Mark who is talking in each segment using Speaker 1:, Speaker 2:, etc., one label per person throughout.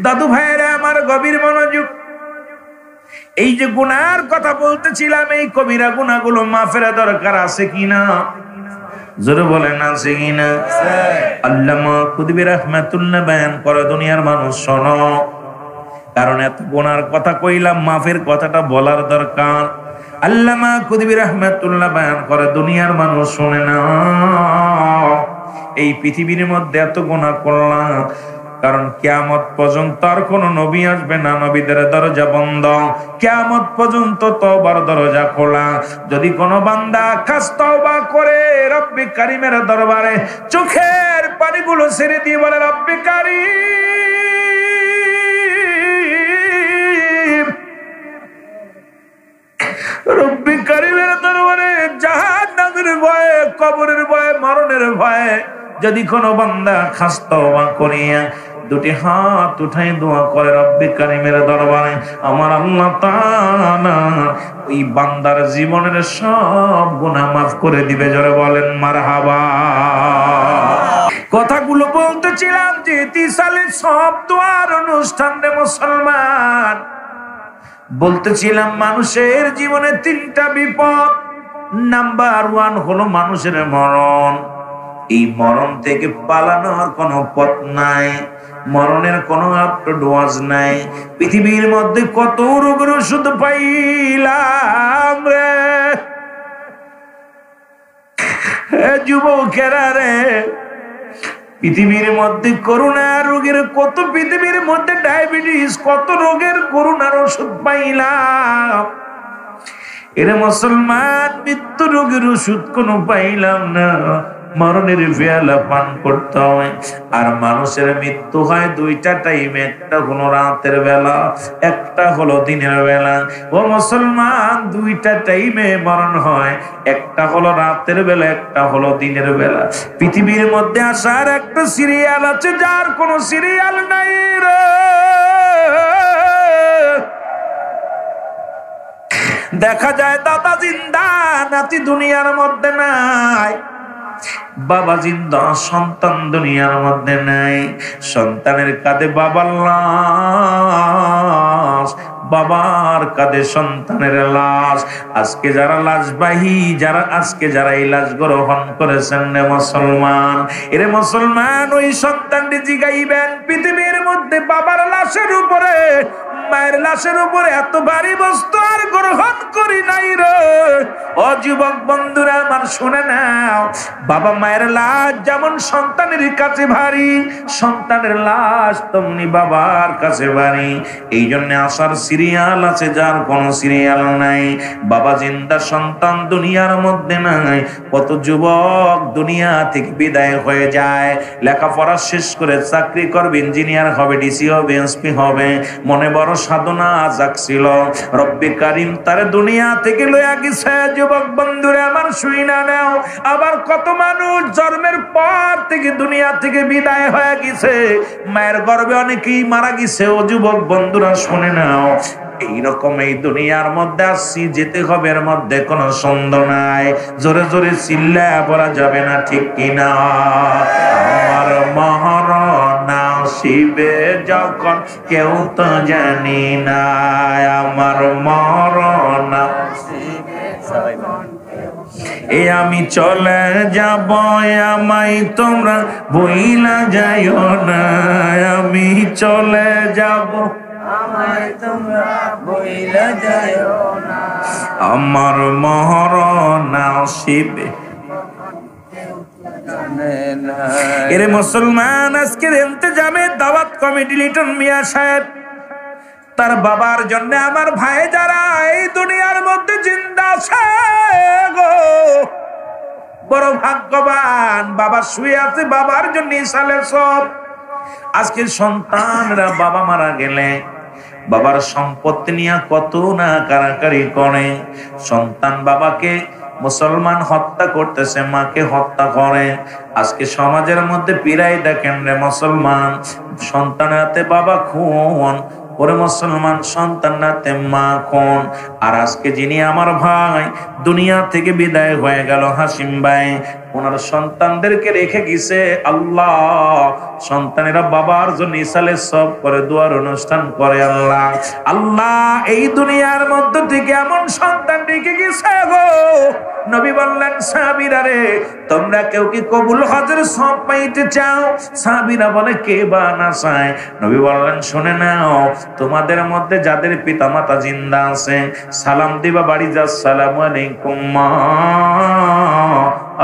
Speaker 1: দাদু ভাইরা আমার গভীর মনোযোগ। এই যে গুনার কথা বলতেছিলাম, এই কবিরা গুনাহগুলো মাফের দরকার আছে কিনা? জোরে বলেন আছে কিনা? আল্লামা কুতুবী রাহমাতুল্লাহ বয়ান করে, দুনিয়ার মানুষ শোনো, কারণ এত গুনার কথা কইলাম, মাফের কথাটা বলার দরকার। আল্লামা কুতুবী রাহমাতুল্লাহ বয়ান করে, দুনিয়ার মানুষ শুনে না, এই পৃথিবীর মধ্যে এত গুনাহ করলাম, কারণ কিয়ামত পর্যন্ত আর কোন নবী আসবে না, নবীদের দরজা বন্ধ, কিয়ামত পর্যন্ত তওবার দরজা খোলা। যদি কোন বান্দা খাস তওবা করে রব্বে কারীমের দরবারে চোখের পানিগুলো ছেড়ে দিয়ে বলে, রব্বে কারীম, রব্বে কারীমের দরবারে জাহান্নামের ভয়ে, কবরের ভয়ে, মরণের ভয়ে যদি কোনো বান্দা খাস তওবা করিয়া দুটি হাত উঠাই দোয়া করে রব্বে কারীমের দরবারে, আমার আল্লাহ তাআলা ওই বান্দার জীবনের সব গুনাহ মাফ করে দিবে। জোরে বলেন মারহাবা। কথাগুলো বলতেছিলাম যে ইতিসালে সব দোয়ার অনুষ্ঠান রে মুসলমান। বলতেছিলাম মানুষের জীবনে তিনটা বিপদ। নাম্বার 1 হলো মানুষের মরণ। এই মরণ থেকে পালানোর কোনো পথ নাই, মরণের কোনো ডোয়াজ নাই। পৃথিবীর মধ্যে কত রোগের ওষুধ পাইলাম রে যুবকেরা রে, পৃথিবীর মধ্যে করোনা রোগের কত, পৃথিবীর মধ্যে ডায়াবেটিস, কত রোগের করোনার ওষুধ পাইলাম। এর মুসলমান মৃত্যু রোগের ওষুধ কোনো পাইলাম না। মরণের পেয়ালা পান করতে হয়। আর মানুষের মৃত্যু হয় দুইটা টাইমে, একটা হলো রাতের বেলা, একটা হলো দিনের বেলা। ও মুসলমান, দুইটা টাইমে মরণ হয়, একটা হলো রাতের বেলা, একটা হলো দিনের বেলা। পৃথিবীর মধ্যে আসার একটা সিরিয়াল আছে, যার কোনো সিরিয়াল নাই রে। দেখা যায় দাদা জিন্দা, নাতি দুনিয়ার মধ্যে নাই। বাবা জিন্দা, সন্তান দুনিয়ার মধ্যে নাই। সন্তানের কাঁধে বাবার লাশ, বাবার কাঁধে সন্তানের লাশ। আজকে যারা লাশবাহী, আজকে যারা এই লাশ গ্রহণ করেছেন রে মুসলমান, এরে মুসলমান, ওই সন্তানটি জিগাইবেন পৃথিবীর মধ্যে বাবার লাশের উপরে, মায়ের লাশের উপরে এত ভারী বস্তু আর গ্রহণ করি নাই রে। ও যুবক বন্ধুরা আমার, শুনে নাও, বাবা মায়ের লাশ যেমন সন্তানের কাছে ভারী, সন্তানের লাশ তেমনি বাবার কাছে ভারী। এই জন্য আসার সিরিয়াল আছে, যার কোন সিরিয়াল নাই। বাবা জিন্দা, সন্তান দুনিয়ার মধ্যে নাই। কত যুবক দুনিয়া থেকে বিদায় হয়ে যায়, লেখাপড়া শেষ করে চাকরি করবে, ইঞ্জিনিয়ার হবে, ডিসি হবে, এসপি হবে, মনে বড় সাধনা জাগছিল, রব্বে কারীম তার দুনিয়া থেকে লইয়া গেছে। যুবক বন্ধুরা আমার, শুই না নাও। আবার কত মানুষ জন্মের পর থেকে দুনিয়া থেকে বিদায় হয়ে গেছে, মায়ের গর্ভে অনেকেই মারা গেছে। ও যুবক বন্ধুরা শুনে নাও, এইরকম এই দুনিয়ার মধ্যে আসছি, যেতে হবে, এর মধ্যে কোনো সন্দেহ নাই। জোরে জোরে চিল্লা বলা যাবে না, ঠিক কিনা? আমার মরণ আসিবে যখন কেউ তো জানি না, আমার মরণ এ আমি চলে যাব, আমায় তোমরা বইলা যাইও না, আমি চলে যাব, আমায় তোমরা বইলা যাইও না, আমার মরণ আসিবে। এরে মুসলমান, আজকের ইন্তেজামে দাওয়াত কমিটি লিটন মিয়া সাহেব তার বাবার জন্য, আমার ভাই যারা এই দুনিয়ার মধ্যে জিন্দা আছে গো, বড় ভাগ্যবান। বাবা শুয়ে আছে, বাবার জন্য সালে সব। আজকে সন্তানরা বাবা মারা গেলে বাবার সম্পত্তি নিয়ে কত না কারাকারি করে। সন্তান বাবাকে, মুসলমান হত্যা করতেছে, মাকে হত্যা করে। আজকে সমাজের মধ্যে পীড়াই দেখেন রে মুসলমান, সন্তানের হাতে বাবা খুন, ওরে মুসলমান সন্তান রাতে মা খুন। আর আজকে যিনি আমার ভাই দুনিয়া থেকে বিদায় হয়ে গেল, হাসিম ভাই, ওনার সন্তানদেরকে রেখে গেছে আল্লাহ। সন্তানেরা বাবার জন্য ইসালে সব করে, দোয়ার অনুষ্ঠান করে। আল্লাহ আল্লাহ এই দুনিয়ার মধ্য থেকে এমন সন্তান রেখে গেছে গো, নবী বললেন সাহাবীরা রে, তোমরা কেউ কি কবুল হজের সব পাইতে চাও? সাহাবীরা বলে কে বা না চায়? নবী বললেন শুনে নাও, তোমাদের মধ্যে যাদের পিতামাতা জিন্দা আছে সালাম দিবা বাড়ি যা, আসসালামু আলাইকুম মা,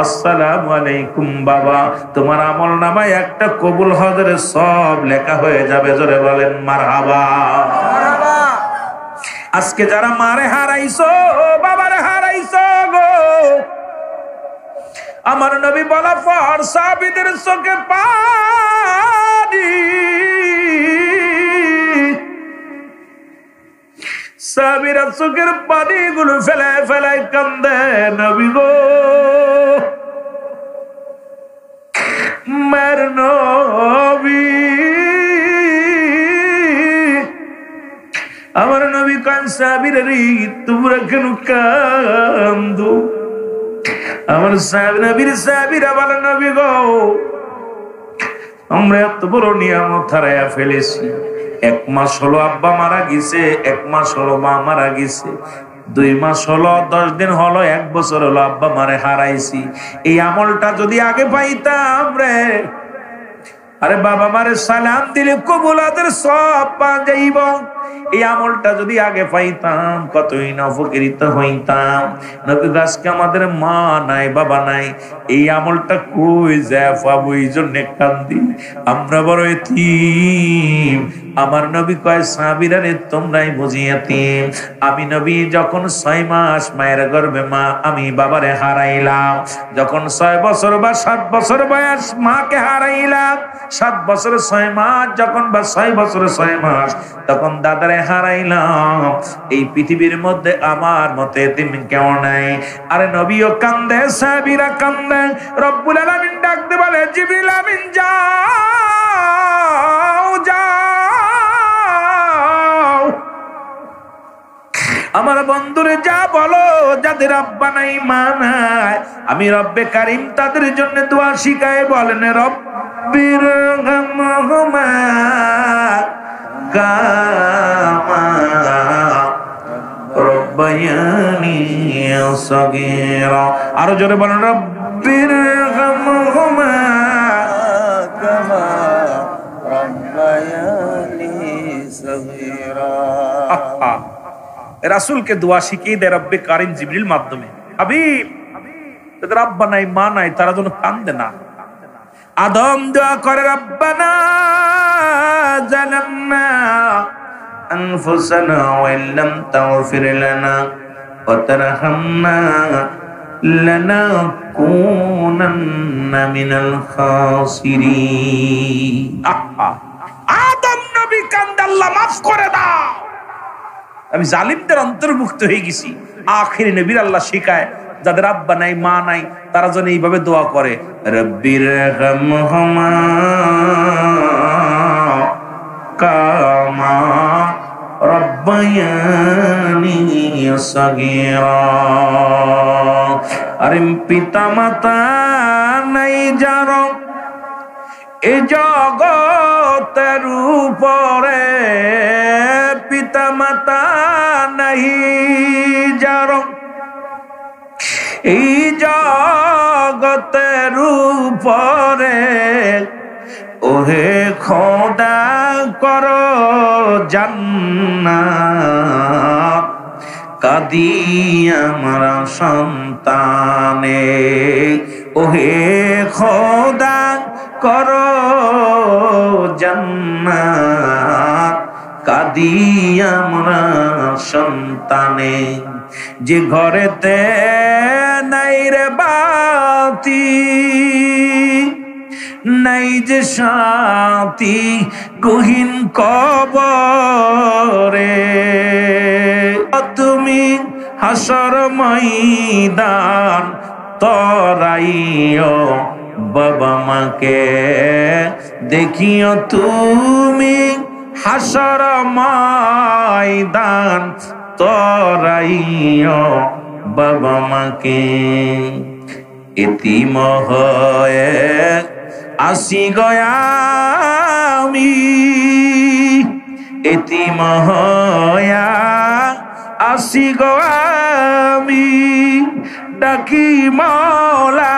Speaker 1: আসসালামু আলাইকুম বাবা। তোমার আমল নামায় একটা কবুল হজের সব লেখা হয়ে যাবে। জোরে বলেন মারহাবা। আজকে যারা মারে হারাইছো, বাবারে হারাইছো গো, আমার নবী বলা পর সাহাবীদের চোখে পানি, সাহাবীরা চোখের পানি গুলো ফেলায় ফেলায় কান্দে। নবী গো মের নবী, আমার নবী কান সাহাবীরা রে তোমরা কেন কান্দো? আমার সাহাবীরা বলে নবী গো আমরা এত বড় নিয়ামত হারাইয়া ফেলেছি। 1 মাস হলো আব্বা মারা গেছে, 1 মাস হলো মা মারা গেছে, 2 মাস হলো, 10 দিন হলো, 1 বছর হলো আব্বা মারে হারাইছি। এই আমলটা যদি আগে পাইতাম রে, আরে বাবা মারে সালাম দিলে কবুলাতের সব পা যাইব। এই আমলটা যদি আগে পাইতাম কতই না উপকৃত হইতাম। নবী আজকে আমাদের মা নাই, বাবা নাই, এই আমলটা কই যায় পাবো? এই জন্য কান্দি, আমরা বড় এতিম। আমার নবী কয় সাহাবীরা রে তোমরাই বুঝি এতিম। আমি নবী যখন 6 মাস মায়ের গর্ভে মা আমি বাবারে হারাইলাম, যখন 6 বছর বা 7 বছর বয়স মাকে হারাইলাম, 7 বছর 6 মাস যখন বা 6 বছর 6 মাস তখন দাদারে হারাইলাম। এই পৃথিবীর মধ্যে আমার মতে এতিম কেউ নাই। আরে নবীও কান্দে, সাহাবীরা কান্দে। রব্বুল আলামিন ডাকতে বলে জিবরিল আমিন যাও যাও, আমার বন্ধুরে যা বলো যাদের আব্বা নাই মা নাই, আমি রব্বে কারিম তাদের জন্য দোয়া শিখায়। বলেন রব্বির গামহুমা কামা রব্বায়ানি সগীরা। আরো জোরে বলেন রব্বির গামহুমা কামা রব্বায়ানি সগীরা। রাসূলকে দোয়া শিখিয়ে দেয় রব্বে কারিম জিবরিল মাধ্যমে। হাবিব তাদের আব্বা নাই মা নাই, তারা যেন কান্দে না। আদম দোয়া করে রব্বানা জালামনা আনফুসানা ওয়া ইল্লাম তাগফির লানা ওয়া তারহামনা লানাকুনান্না মিনাল খাসিরিন। আদম নবী কান্দে, আল্লাহ মাফ করে দাও, আমি জালিমদের অন্তর্ভুক্ত হয়ে গেছি। আখির নবীর আল্লাহ শিখায় যাদের আব্বা নাই মা নাই তারা যেন এইভাবে দোয়া করে রব্বির গামহুমা কামা রব্বায়ানি সগীরা। আরে পিতা মাতা নাই যার এ জগতের উপরে, পিতা মাতা নাহি যার এই জগতের উপরে, ওহে খোদা করো জান্নাত কাদি আমরা সন্তানে, ওহে খোদা করো জান্নাত কাদি আমরা সন্তানে। যে ঘরেতে নাই রে বাতি, নাই যে শান্তি গহীন কবরে, তুমি হাসর ময়দান তরাইও বাবা মাকে, দেখিও তুমি হাসর ময়দান তরাইও বাবা মাকে। এতিম হয়ে আসি গয়ামি, এতিম হয়া আসি গয়ামি, ডাকি মাওলা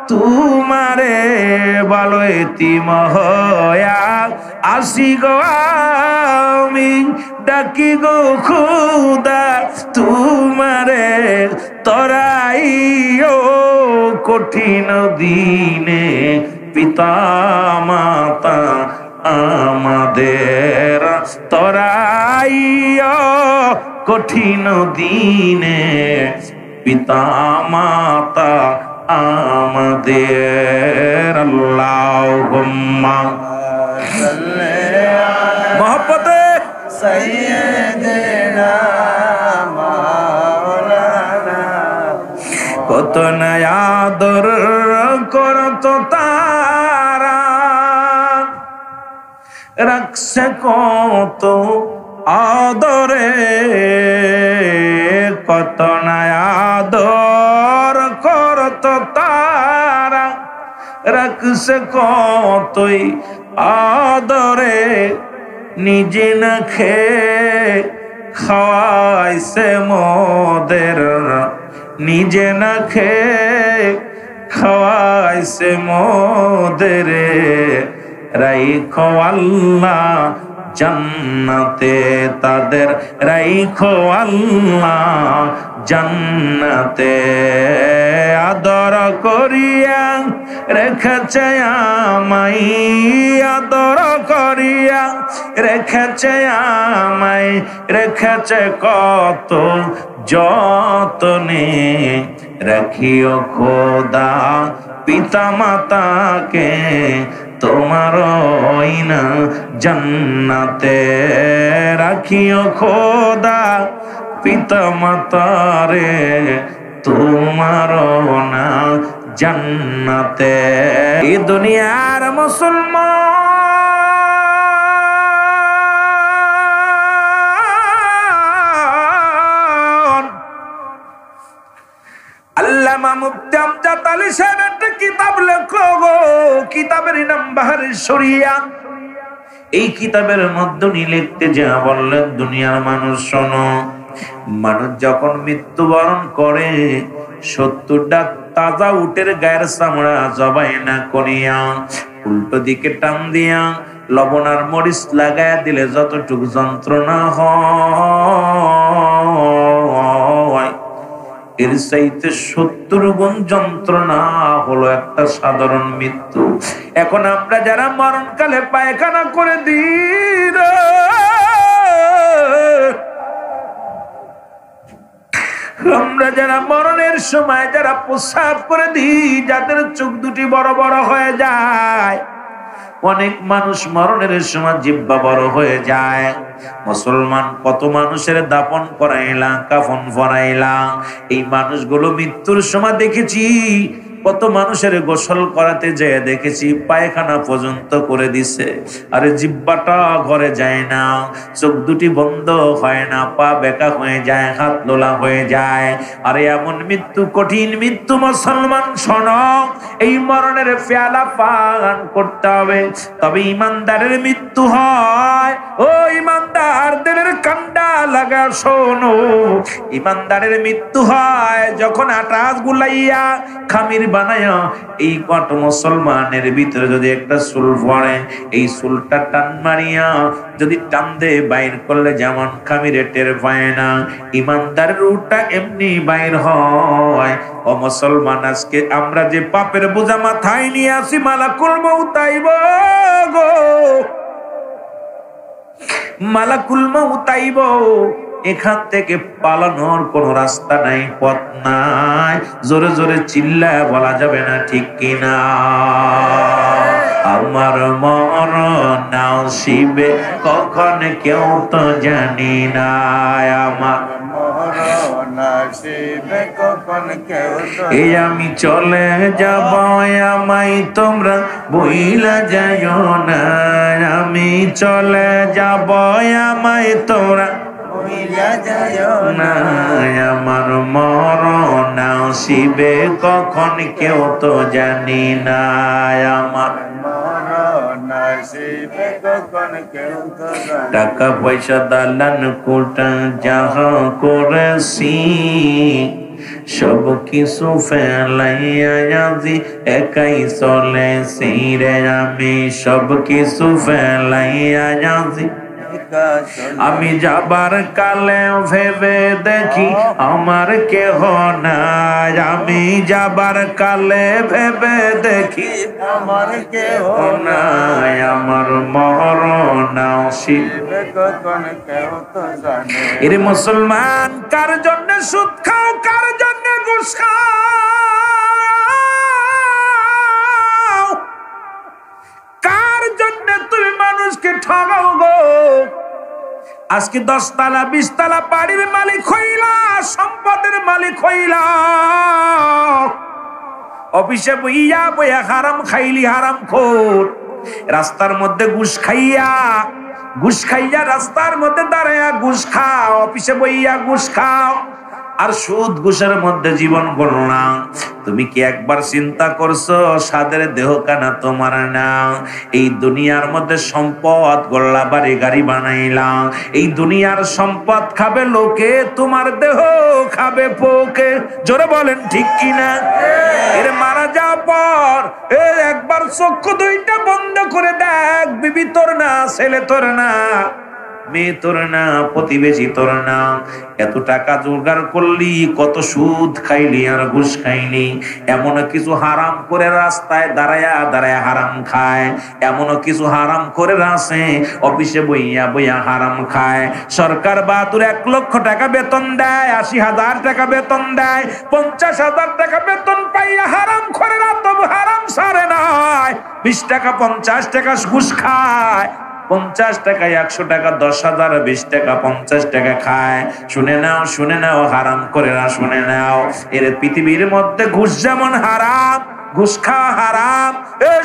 Speaker 1: তুমারে বলো এতিম হয়া আসি গয়ামি, ডাকি গো খুদা তুমারে তরাইও কঠিন দিনে পিতা মাতা আমাদের তরাইও কঠিন দিনে পিতা মাতা আমাদের। আল্লাহুম্মা মোহব্বতে সাইয়্যিদিনা মাওলানা, কত নয়া আদর করতো তারা, রাখছে কত আদরে, কত নয়া আদর করতো তারা, রাখছে কতই আদরে, নিজে না খেয়ে খাওয়াইছে মোদের, নিজে না খেয়ে খাওয়াইছে মোদের, রাইখো আল্লাহ জান্নাতে তাদের, রাইখো আল্লাহ জান্নাতে, আদর করিয়া রেখেছে আমায়, আদর করিয়া রেখেছে আমায়, রেখেছে কত যতনে, রাখিও খোদা পিতা মাতাকে তোমার না জান্নাতে, রাখিও খোদা পিতা মাতারে তোমার না জান্নাতে। এই দুনিয়ার মুসলমান আল্লামা মুফতি আমজাদ আলী সাহেব একটা কিতাব লেখো গো, কিতাবের নাম বাহারে শরিয়া। এই কিতাবের মধ্যে উনি লিখতে যা বললেন, দুনিয়ার মানুষ শোনো, মানুষ যখন মৃত্যুবরণ করে 70টা তাজা উটের গায়ের চামড়া জবাই না করিয়া উল্টো দিকে টান দিয়া লবণ আর মরিচ লাগায়া দিলে যতটুকু যন্ত্রণা হয়, এর চাইতে 70 গুণ যন্ত্রণা হলো একটা সাধারণ মৃত্যু। এখন আমরা যারা মরণকালে পায়খানা করে দিই, আমরা যারা মরণের সময় যারা প্রস্রাব করে দিই, যাদের চোখ দুটি বড় বড় হয়ে যায়, অনেক মানুষ মরণের সময় জিহ্বা বড় হয়ে যায়। মুসলমান কত মানুষের দাফন করাইলাম, কাফন পরাইলাম, এই মানুষগুলো মৃত্যুর সময় দেখেছি কত মানুষের গোসল করাতে যেয়ে দেখেছি পায়খানা পর্যন্ত করে দিছে, আরে জিহ্বাটা ঘরে যায় না, চোখ দুটি বন্ধ হয় না, পা বেঁকা হয়ে যায়, হাত লোলা হয়ে যায়। আরে এমন মৃত্যু, কঠিন মৃত্যু। মুসলমান শোনো, এই মরণের পেয়ালা পান করতে হবে, তবে ইমানদারের মৃত্যু হয়। ও ইমানদারদের কান্ডা লাগা শোনো, ইমানদারের মৃত্যু হয় যখন আটাস গুলাইয়া খামির বানায়া এই কত মুসলমানের ভিতরে যদি একটা চুল পড়ে, এই চুলটা টান মারিয়া যদি টান দে বাইর করলে যেমন খামিরে টের পায় না, ইমানদারের রূহটা এমনি বাইর হয়। ও মুসলমান, আজকে আমরা যে পাপের বোঝা মাথায় নিয়ে আসি, মালাকুল মউত আইব গো, মালাকুল মউত আইব, এখান থেকে পালানোর কোন রাস্তা নাই, পথ নাই। জোরে জোরে চিল্লায় বলা যাবে না, ঠিক কিনা? আমার মরণ নসিবে কখন কেউ তো জানি না, আমার এই আমি চলে যাব, আমায় তোমরা বইলা যাইও না, আমি চলে যাব, আমায় তোমরা
Speaker 2: ভুইলা যাইও না।
Speaker 1: আমার মরণ আসিবে কখন কেউ তো জানি না। আমার
Speaker 2: মরণ আসিবে কখন কেউ তো জানে না।
Speaker 1: টাকা পয়সা দালান কোটা যাহা করেছি সব কিছু ফেলাইয়া আজি একাই চলেছি রে আমি। সব কিছু ফেলাইয়া আজি আমি যাবার কালে ভেবে দেখি আমার কেহ নাই। আমি যাবার কালে ভেবে দেখি
Speaker 2: আমার কেহ
Speaker 1: নাই। আমার মরণ আসিবে
Speaker 2: কখন কেউ তো জানে।
Speaker 1: এরে মুসলমান, কার জন্য সুদ খাও, কার জন্য ঘুষ খাও, কার জন্য তুমি মানুষকে ঠগাও গো? আজকে 10 তলা 20 তলা বাড়ির মালিক হইলা, সম্পদের মালিক হইলা, অফিসে বইয়া বইয়া হারাম খাইলি, হারাম খোর। রাস্তার মধ্যে ঘুষ খাইয়া রাস্তার মধ্যে দাঁড়াইয়া ঘুষ খাও, অফিসে বইয়া ঘুষ খাও, আর সুদ ঘুষের মধ্যে জীবন গড়না। তুমি কি একবার চিন্তা করছো সাদের দেহ কানা তোমার না? এই দুনিয়ার মধ্যে সম্পদ গড়লা, বাড়ি গাড়ি বানাইলা, এই দুনিয়ার সম্পদ খাবে লোকে, তোমার দেহ খাবে পোকে। জোরে বলেন ঠিক কিনা? এর মারা যাওয়ার পর একবার চক্ষু দুইটা বন্ধ করে দেখ, বিবি তোর না, ছেলে তোর না, মেয়ে তোর না, প্রতিবেশী তোর না। এত টাকা জোগাড় করলি, কত সুদ খাইলি আর ঘুষ খাইলি। এমন কিছু হারাম করে রাস্তায় দাঁড়ায়া দাঁড়ায়া হারাম খায়, এমন কিছু হারাম করে রাসে অফিসে বইয়া বইয়া হারাম খায়। সরকার বাহাদুর 1 লক্ষ টাকা বেতন দেয়, 80,000 টাকা বেতন দেয়, 50,000 টাকা বেতন পাইয়া হারাম করে তবু হারাম সারে নাই। 20 টাকা 50 টাকা ঘুষ খায়, 50 টাকায় 100 টাকা, 10,000, 20 টাকা 50 টাকা খায়। শুনে নাও হারাম করে না, শুনে নাও। এর পৃথিবীর মধ্যে ঘুষ যেমন হারাম, ঘুষ খাওয়া হারাম,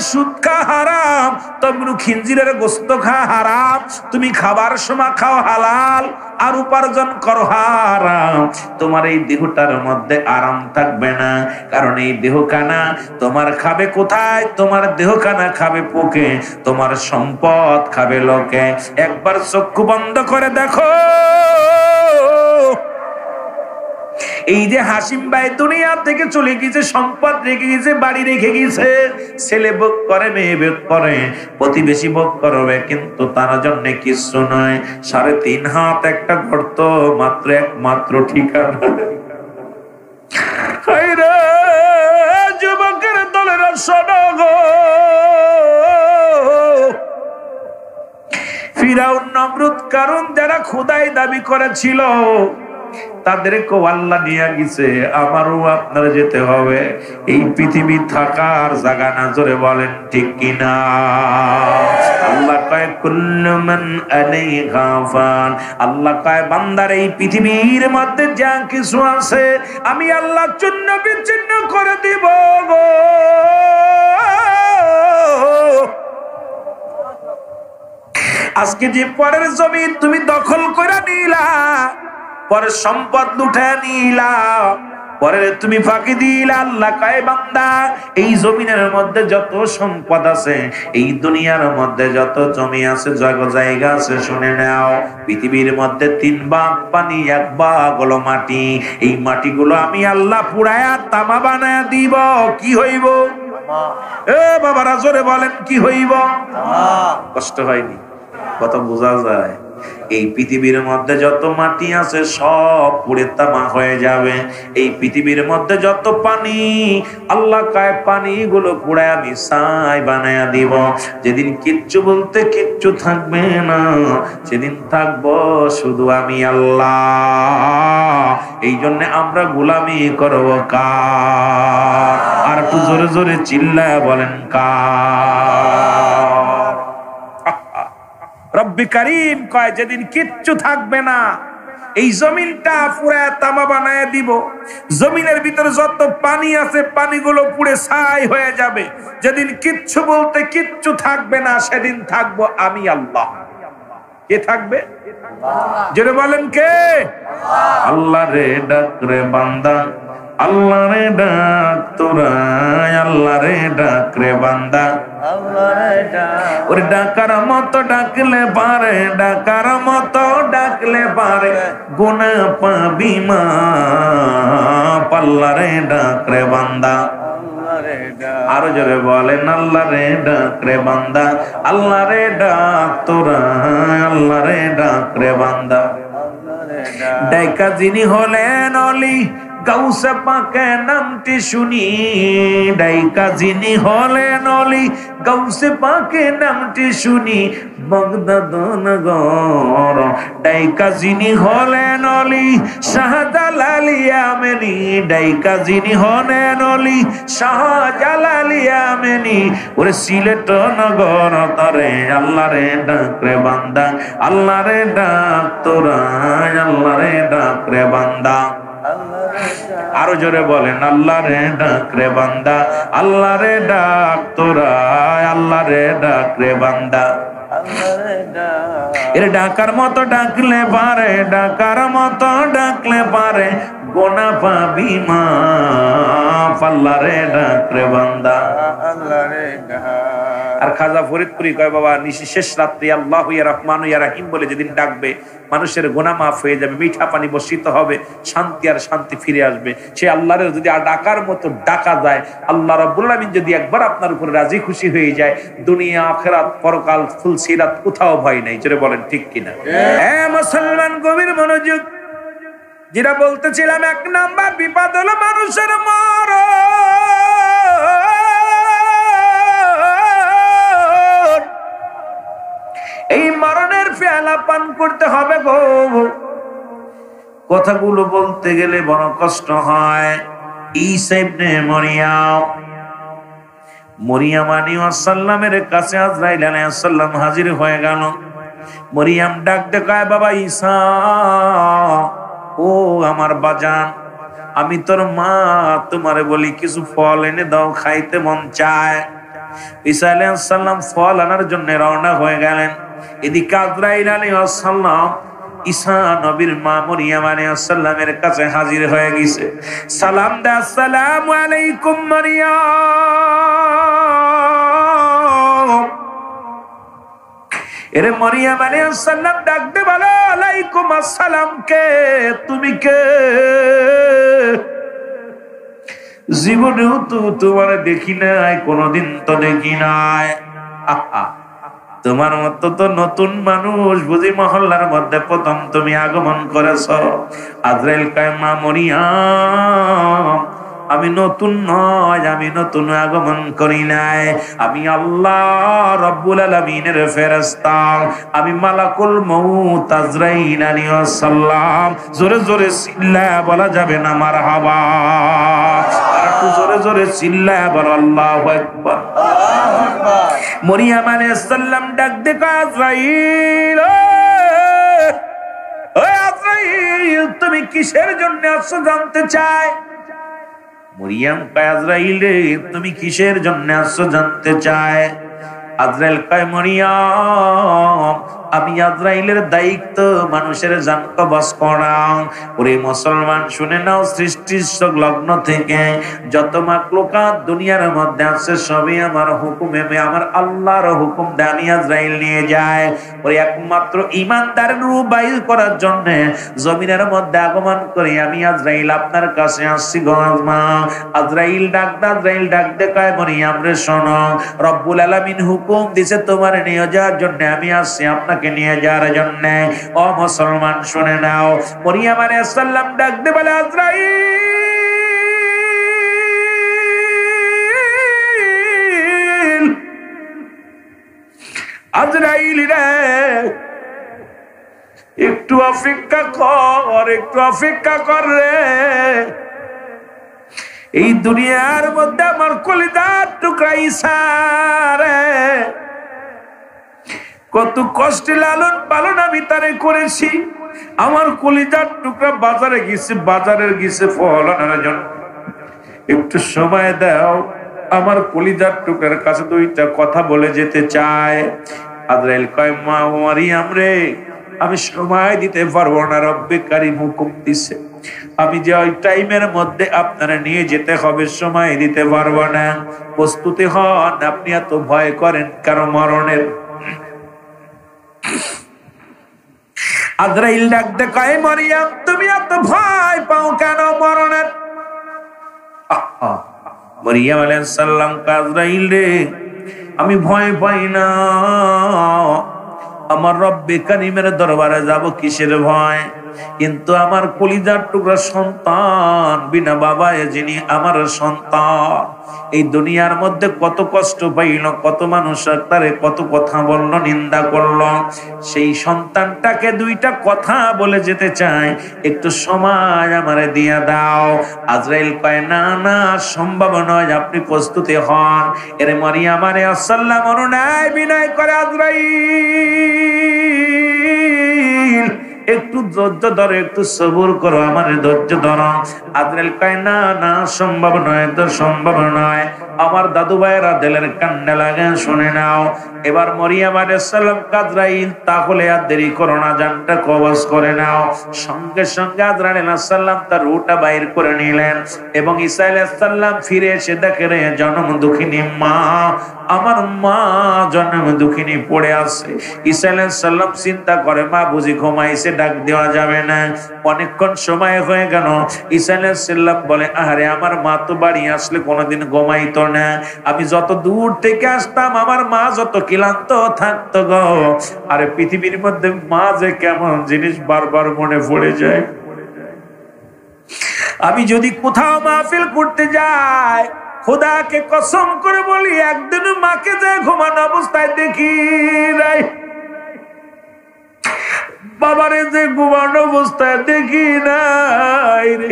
Speaker 1: সুদ খাওয়া হারাম, তবু খিঞ্জিরের গোস্ত খাওয়া হারাম। তুমি খাবার সময় খাও হালাল আর উপার্জন করো হারাম। তোমার এই দেহটার মধ্যে আরাম থাকবে না, কারণ এই দেহখানা তোমার খাবে কোথায়? তোমার দেহখানা খাবে পোকে, তোমার সম্পদ খাবে লোকে। একবার চক্ষু বন্ধ করে দেখো, এই যে হাসিম ভাই দুনিয়া থেকে চলে গেছে, সম্পদ রেখে গেছে, বাড়ি রেখে গেছে, ছেলে ভোগ করে, মেয়ে ভোগ করে, প্রতিবেশী ভোগ করবে, কিন্তু তার জন্য কিছু নয়। 3.5 হাত একটা গর্ত, মাত্র একমাত্র ঠিকানা। যুবকের দলের শোনো, ফিরাউন, নমরুদ, কারুন যারা খোদাই দাবি করেছিল তাদেরকে আল্লাহ নিয়ে গেছে। আমারও আপনারা যেতে হবে। এই পৃথিবী থাকার জায়গা না, জোরে বলেন ঠিক কিনা? আল্লাহ কয় কুল্লু মান আলাইহা ফান। আল্লাহ কয় বান্দার এই পৃথিবীর মধ্যে যা কিছু আছে আমি আল্লাহ চূর্ণ বিচ্ছিন্ন করে দিব গো। আজকে যে পরের জমি তুমি দখল করে নিলা, পরের সম্পদ লুটে নিলা, পরের তুমি ফাঁকি দিলা, আল্লাহ কয় বান্দা এই জমিনের মধ্যে যত সম্পদ আছে, এই দুনিয়ার মধ্যে যত জমি আছে, জায়গা আছে, শুনে নাও, পৃথিবীর মধ্যে 3 ভাগ পানি, 1 ভাগ হলো মাটি। এই মাটিগুলো আমি আল্লাহ পুড়ায়া তামা বানায়া দিব। কি হইব? বাবারা জোরে বলেন, কি হইব? কষ্ট হয়নি? কত বোঝা যায়? এই পৃথিবীর মধ্যে যত মাটি আছে সব পুড়ে তামা হয়ে যাবে। এই পৃথিবীর মধ্যে যত পানি, আল্লাহ কয় পানিগুলো পুড়ে আমি ছাই বানায়া দিব। যেদিন কিচ্ছু বলতে কিচ্ছু থাকবে না, সেদিন থাকবো শুধু আমি আল্লাহ। এই জন্য আমরা গোলামি করব কার? আর একটু জোরে জোরে চিল্লায় বলেন কার? রব্বি কারীম কয় যেদিন কিচ্ছু থাকবে না, এই জমিনটা পুরা তামা বানায় দিব। জমিনের ভিতরে যত পানি আছে পানিগুলো পুড়ে ছাই হয়ে যাবে। যেদিন কিচ্ছু বলতে কিচ্ছু থাকবে না, সেদিন থাকবো আমি আল্লাহ। কে থাকবে? জোরে বলেন কে? আল্লাহ রে ডাক রে বান্দা, আল্লাহ রে ডাক তোরা, আল্লাহ রে ডাক রে বান্দা, ওরে ডাকার মতো ডাকলে পারে, ডাকার মতো ডাকলে পারে, গুনাহ পাবি মাপ, আল্লাহ রে ডাক রে বান্দা। আরো জোরে বলেন আল্লাহ রে ডাক রে বান্দা, আল্লাহ রে ডাক তোরা, আল্লাহ রে ডাক রে বান্দা। ডাইকা যিনি হলেন অলি, গাউসে পাকে নামটি শুনি, ডাইকা যিনি হলেন অলি, গাউসে পাকে নামটি শুনি, বাগদাদ নগর। ডাইকা যিনি হলেন অলি, শাহজালাল ইয়ামেনি, ডাইকা যিনি হলেন অলি, শাহজালাল ইয়ামেনি, ওরে সিলেট নগর তারে, আল্লাহ রে ডাক রে বান্দা, আল্লাহ রে ডাক তোরা, আল্লাহ রে ডাক রে বান্দা। আরো জোরে বলেন আল্লাহ রে ডাক রে বান্দা, আল্লাহ রে ডাক তোরা, আল্লাহ রে ডাক রে বান্দা। এর ডাকার মতো ডাকলে পারে, ডাকার মতো ডাকলে পারে, গোনা পাবি মাপ, আল্লাহ রে ডাক রে বান্দা। আর খাজা ফরিদপুরি কয় বাবা নিশি শেষ রাত্রি আল্লাহু ইয়া রহমানু ইয়া রহিম বলে যেদিন ডাকবে, মানুষের গুনাহ মাফ হয়ে যাবে, মিঠা পানি বর্ষিত হবে, শান্তি আর শান্তি ফিরে আসবে। সে আল্লাহর যদি ডাকার মতো ডাকা যায়, আল্লাহ রাব্বুল আলামিন যদি একবার আপনার উপরে রাজি খুশি হয়ে যায়, দুনিয়া আখিরাত পরকাল ফুল সিরাত কোথাও ভয় নাই। জোরে বলেন ঠিক কিনা? হ্যাঁ মুসলমান গভীর মনোযোগ। যেটা বলতেছিলাম, এক নাম্বার বিপদ হলো মানুষের মরণ। এই মরণের পেয়ালা পান করতে হবে গো। কথাগুলো বলতে গেলে বড় কষ্ট হয়। ঈসা ইবনে মরিয়াম আলাইহিস সালামের কাছে আজরাইল আলাইহিস সালাম হাজির হয়ে গেল। মরিয়াম ডাক দেখায়, বাবা ঈসা, ও আমার বাজান, আমি তোর মা, তোমারে বলি কিছু ফল এনে দাও, খাইতে মন চায়। ঈসা আলাইহিস সালাম ফল আনার জন্য রওনা হয়ে গেলেন। এদিকে আজরাইল আলাইহিস সালাম ঈসা নবীর মা মরিয়াম আলাইহিস সালামের কাছে হাজির হয়ে গেছে। সালাম দে, আসসালামু আলাইকুম মরিয়াম। এরে মরিয়াম আলাইহিস সালাম ডাক দে বলে, আলাইকুম আসসালাম। কে তুমি? কে? জীবনেও তো তোমার দেখি নাই, কোনদিন তো দেখি নাই। তোমার মতো তো নতুন মানুষ বুঝি মহল্লার মধ্যে প্রথম তুমি আগমন করেছ। আজরাইল কয়, মা মরিয়াম, আমি নতুন নয়, আমি নতুন আগমন করি নাই, আমি আল্লাহ রব্বুল আলামিনের ফেরেশতা, আমি মালাকুল মউত আজরাইল আলাইহিস সালাম। জোরে জোরে চিল্লায়া বলা যাবে না মারহাবা? আর একটু জোরে জোরে চিল্লায়া বল আল্লাহু আকবার। মরিয়াম আলাইহিস সালাম ডাক দে, আজরাইল, ও আজরাইল, তুমি কিসের জন্য আসছো জানতে চাই। মরিয়াম কয়, আজরাইল রে, তুমি কিসের জন্য আসছো জানতে চায়। আজরাইল কয়, মরিয়াম, আমি আজরাইলের দায়িত্ব মানুষের জান কবজ করা। ওরে মুসলমান শুনে নাও, সৃষ্টির লগ্ন থেকে যত মাখলুকাত দুনিয়ার মধ্যে আছে সবই আমার হুকুমে, আমার আল্লাহর হুকুম দিয়ে আমি আজরাইল নিয়ে যায়। ওরে একমাত্র ঈমানদারের রূপ বাইর করার জন্য জমিনের মধ্যে আগমন করে আমি আজরাইল আপনার কাছে আসছি গো। আজরাইল ডাক দে কয়, মরিয়াম রে শোনো, রব্বুল আলামিন হুকুম দিছে তোমার নিয়ে যাওয়ার জন্য, আমি আসছি আপনাকে নিয়ে যাওয়ার জন্য। ও মুসলমান শুনে নাও, মরিয়াম আলাইহিস সালাম ডাক দে বলে, আজরাইল, আজরাইল রে, একটু অপেক্ষা কর, একটু অপেক্ষা কর রে। এই দুনিয়ার মধ্যে আমার কলিজার টুকরা ঈসা রে, কত কষ্টে লালন পালন আমি তারে করেছি। আমার কলিজার টুকরা বাজারে গেছে ফল আনার জন্য, একটু সময় দাও, আমার কলিজার টুকরার কাছে দুইটা কথা বলে যেতে চায়। আজরাইল কয় মা মারিয়াম রে, আমি সময় দিতে পারবো না, রব্বে কারীম হুকুম দিছে আমি যে ওই টাইমের মধ্যে আপনারা নিয়ে যেতে হবে, সময় দিতে পারবো না, প্রস্তুতি হন। আপনি এত ভয় করেন কারো মরণের। আজরাইল ডাকতে কয় মারিয়াম তুমি এত ভয় পাও কেন মরণের? মারিয়াম আলাইহিস সালাম আজরাইল রে, আমি ভয় পাই না, আমার রব্বে কারীমের দরবারে যাব কিসের ভয়? কিন্তু আমার কলিজার টুকরা সন্তান বিনা বাবায় যিনি আমার সন্তান, এই দুনিয়ার মধ্যে কত কষ্ট পাইল, কত মানুষ তারে কত কথা বলল, নিন্দা করলো, সেই সন্তানটাকে দুইটা কথা বলে যেতে চাই, একটু সময় আমারে দিয়া দাও। আজরাইল কয় না না, সম্ভব নয়, আপনি প্রস্তুতি হন। এরে মারিয়াম আলাইহিস সালাম অনুনয় বিনয় করে আজরাইল একটু ধৈর্য ধরো, একটু সবুর করো, আমার ধৈর্য ধরো। আজরাইল কয় না না, সম্ভব নয়, তো সম্ভব নয়। আমার দাদু ভাইয়েরা দিলের কান্না লাগে, শুনে নাও। এবার মারিয়াম আলাইহিস সালাম আজরাইল তাহলে আর দেরি করো না, জানটা কবজ করে নাও। সঙ্গে সঙ্গে আজরাইল আলাইহিস সালাম তার রূহটা বাইর করে নিলেন এবং ঈসা আলাইহিস সালাম ফিরে এসে দেখে রে জনম দুঃখিনী মা, আমার মা জনম দুঃখিনী পড়ে আছে। ঈসা আলাইহিস সালাম চিন্তা করে মা বুঝি ঘুমাইছে, ডাক দেওয়া যাবে না, অনেকক্ষণ সময় হয়ে গেল। ঈসা আলাইহিস সালাম বলে আরে আমার মা তো বাড়ি আসলে কোনোদিন ঘুমাইতো না, আমি যত দূর থেকে আসতাম আমার মা যত ক্লান্ত থাকতো গো। আরে পৃথিবীর মধ্যে মা যে কেমন জিনিস বারবার মনে পড়ে যায়। আমি যদি কোথাও মাহফিল করতে যাই, খোদাকে কসম করে বলি একদিন মাকে যে ঘুমানো অবস্থায় দেখি নাই, বাবারে যে ঘুমানো অবস্থায় দেখি নাই রে।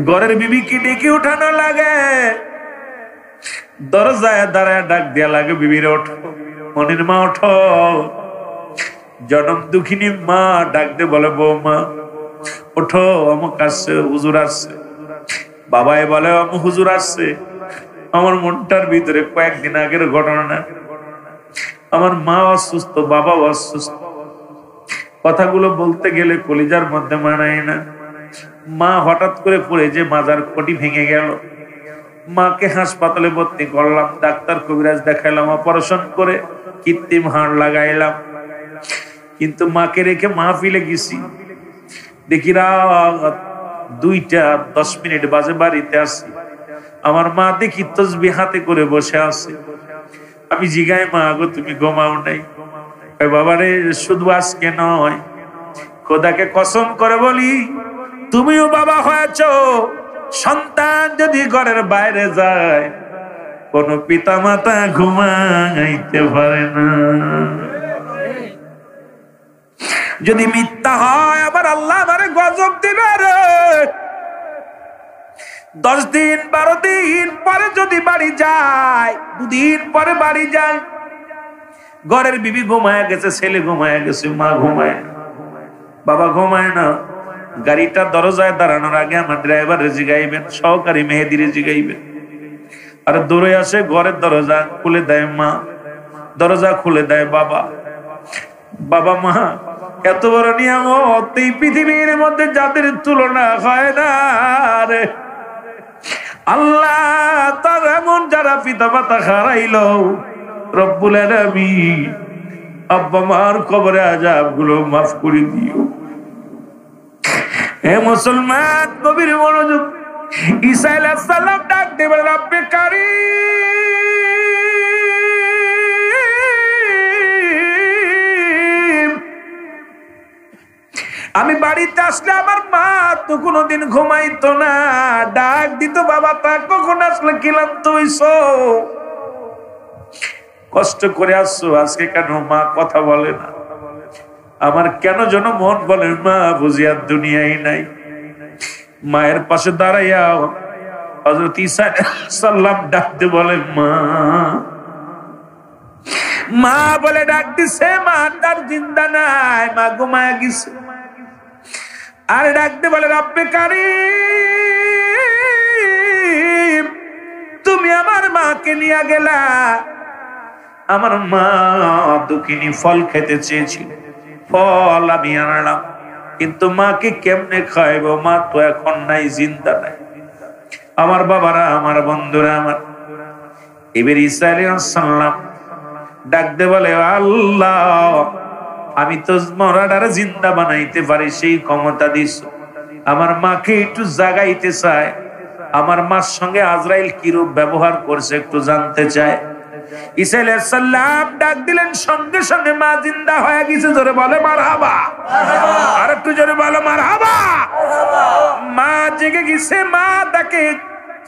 Speaker 1: ঘরের বিবিকে ডেকে উঠানো লাগে, দরজায় দাঁড়ায় ডাক দেয়া লাগে, বিবির ওঠো, মনির মা ওঠো। জনম দুঃখিনী মা ডাক দিয়ে বলে বৌমা ওঠো, অমুক আসছে, হুজুর আসছে। বাবাই বলে হুজুর আসছে। আমার মনটার ভিতরে কয়েকদিন আগের ঘটনা, আমার মা অসুস্থ, বাবা অসুস্থ, কথাগুলো বলতে গেলে কলিজার মধ্যে মানায় না। মা হঠাৎ করে পড়ে যে মাজার কটি ভেঙে গেল, মাকে হাসপাতালে ভর্তি করলাম, ডাক্তার কবিরাজ দেখাইলাম, অপারেশন করে কৃত্রিম হাড় লাগাইলাম, কিন্তু মাকে রেখে মাহফিলে গেছি। দেখি রাত 2:10 বাজে বাড়িতে আসি, আমার মা দেখি তাসবিহ হাতে করে বসে আছে। আমি জিগাই মা গো তুমি ঘুমাও নাই? বাবারে শুধু আজকে নয়, খোদাকে কসম করে বলি তুমিও বাবা হয়েছ। সন্তান যদি ঘরের বাইরে যায়, কোন পিতা মাতা ঘুমাইতে পারে না। যদি মিথ্যা হয় আবার আল্লাহ আমারে গজব দিবে রে। 10 দিন 12 দিন পরে যদি বাড়ি যায়, 2 দিন পরে বাড়ি যায়, ঘরের বিবি ঘুমায় গেছে, ছেলে ঘুমায় গেছে, মা ঘুমায় না, বাবা ঘুমায় না। গাড়িটা দরজায় দাঁড়ানোর আগে আমার ড্রাইভার জিগাইবেন, সহকারী মেহেদির জিগাইবেন, আর দৌড়ে আসে ঘরের দরজা খুলে দেয় মা, দরজা খুলে দেয় বাবা। বাবা মা এত বড় নিয়ামত এই পৃথিবীর মধ্যে যাদের তুলনা হয় না রে। আল্লাহ তার এমন যারা পিতা মাতা হারাইলো, রব্বুল আলামিন আব্বা মার কবরে আযাব গুলো মাফ করে দিও। হে মুসলমান গভীর মনোযোগ। ঈসা আলাইহিস সালাম ডাক দেবেন রব্বে কারীম, আমি বাড়িতে আসলে আমার মা তো কোনোদিন ঘুমাইতো না, ডাক দিত বাবা তা কখন আসলে ক্লান্ত হইছো, কষ্ট করে আসছো, আজকে কেন মা কথা বলে না? আমার কেন যেন মন বলে মা বুঝি আর দুনিয়ায় নাই। মায়ের পাশে দাঁড়াইয়া হযরত ঈসা আলাইহিস সালাম ডাকতে বলে মা, মা বলে ডাক দিছে, মা তার জিন্দা নাই, মা ঘুমায় গেছে। আর ডাকতে বলে রব্বে কারীম, তুমি আমার মাকে নিয়ে গেলা, আমার মা দুঃখিনী ফল খেতে চেয়েছিল, ফল আমি আনলাম, কিন্তু মাকে কেমনে খাইবো? মা তো এখন নাই, জিন্দা নাই। আমার বাবারা, আমার বন্ধুরা, আমার এবার ঈসা আলাইহিস সালাম ডাক দে বলে, আল্লাহ আমি তো মরাটারে জিন্দা বানাইতে পারি, সেই ক্ষমতা দিস। আমার মাকে একটু জাগাইতে চায়। আমার মার সঙ্গে আজরাইল কিরূপ ব্যবহার করছে একটু জানতে চায়। ঈসা আলাইহিস সালাম ডাক দিলেন, সঙ্গে সঙ্গে মা জিন্দা হয়ে গেছে। জোরে বলে মারহাবা, আর একটু জোরে বলো মারহাবা। মা জেগে গেছে। মা তাকে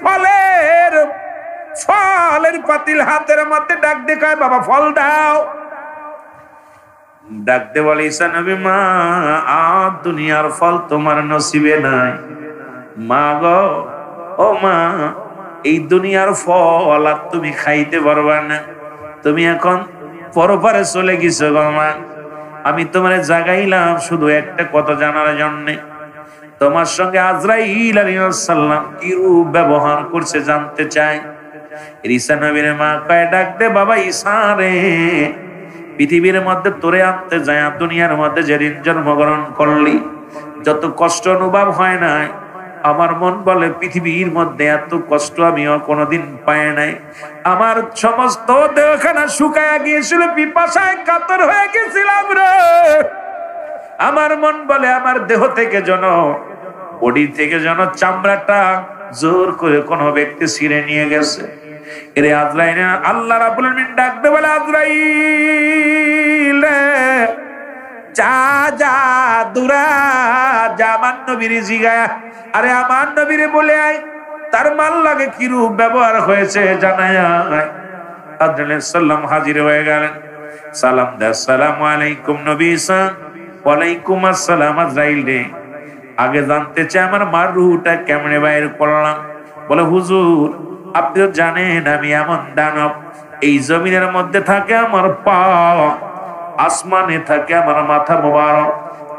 Speaker 1: ফলের পাতিল হাতের মধ্যে ডাক দেখায়, বাবা ফল দাও। ডাকতে বলে, ঈসা নবী, মা আর দুনিয়ার ফল তোমার নসিবে নাই। মা গো, ও মা, এই দুনিয়ার ফল আর তুমি খাইতে পারবা না, তুমি এখন পরপারে চলে গেছো গো মা। আমি তোমার জাগাইলাম শুধু একটা কথা জানার জন্যে, তোমার সঙ্গে আজরাইল আলাইহিস সালাম কিরূপ ব্যবহার করছে জানতে চাই। ঈসা নবীর মা কয়, ডাক দে বাবা ঈসা রে, পৃথিবীর মধ্যে তোরে আনতে যায়, দুনিয়ার মধ্যে যেদিন জন্মগ্রহণ করলি যত কষ্ট অনুভব হয় নাই, আমার মন বলে পৃথিবীর মধ্যে এত কষ্ট আমিও কোনোদিন পাই নাই। আমার সমস্ত দেহখানা শুকায়া গিয়েছিল, পিপাসায় কাতর হয়ে গেছিলাম রে। আমার মন বলে আমার দেহ থেকে যেন, বডি থেকে যেন চামড়াটা জোর করে কোন ব্যক্তি ছিঁড়ে নিয়ে গেছে। এরে আজরাইল, আল্লাহ রাব্বুল আলামিন ডাকতে বলে, আজরাইল যা যা দুরা যা, আমার নবীরে জিগায়া, আরে আমার নবীরে বলে আয় তার মাল লাগে কিরূপ ব্যবহার হয়েছে জানায়া। আজরাইল সাল্লাম হাজির হয়ে গেলেন। সালাম দে, আসসালামু আলাইকুম নবী ঈসা। ওয়ালাইকুম আসসালাম। আজরাইল রে, আগে জানতে চাই আমার মার রূহটা কেমনে বাইর করলাম? বলে, হুজুর আপনি তো জানেন আমি এমন দানব, এই জমিনের মধ্যে থাকে আমার পা, আসমানে থাকে আমার মাথা মোবারক।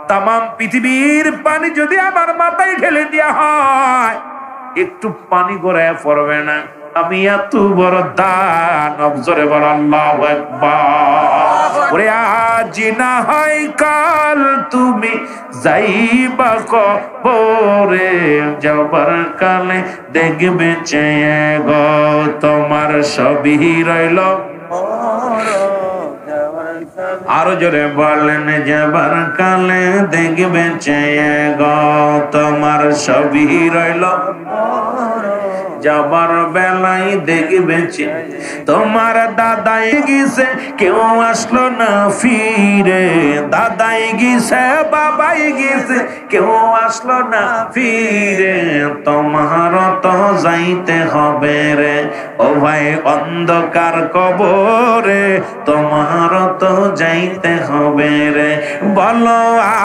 Speaker 1: তাম পৃথিবীর পানি যদি আমার মাথায় ঢেলে দেওয়া হয়, একটু পানি গড়ায় পড়বে না। আমি এত বড় দানব। জোরে বল আল্লাহু আকবার। ওরে আজ না হয় কাল তুমি যাইবা কবরে, যাবার কালে দেখবে চেয়ে গো তোমার সবই রইল। আরো জোরে বলেন, যাবার কালে দেখবে চেয়ে গো তোমার সবই রইল, যাবার বেলায় দেখবে তোমার দাদাই গেছে কেউ আসলো না ফিরে, দাদাই গেছে বাবাই গেছে কেউ আসলো না ফিরে, তোমার তো যাইতে হবে রে ও ভাই অন্ধকার কবরে, তোমার তো যাইতে হবে রে। বলো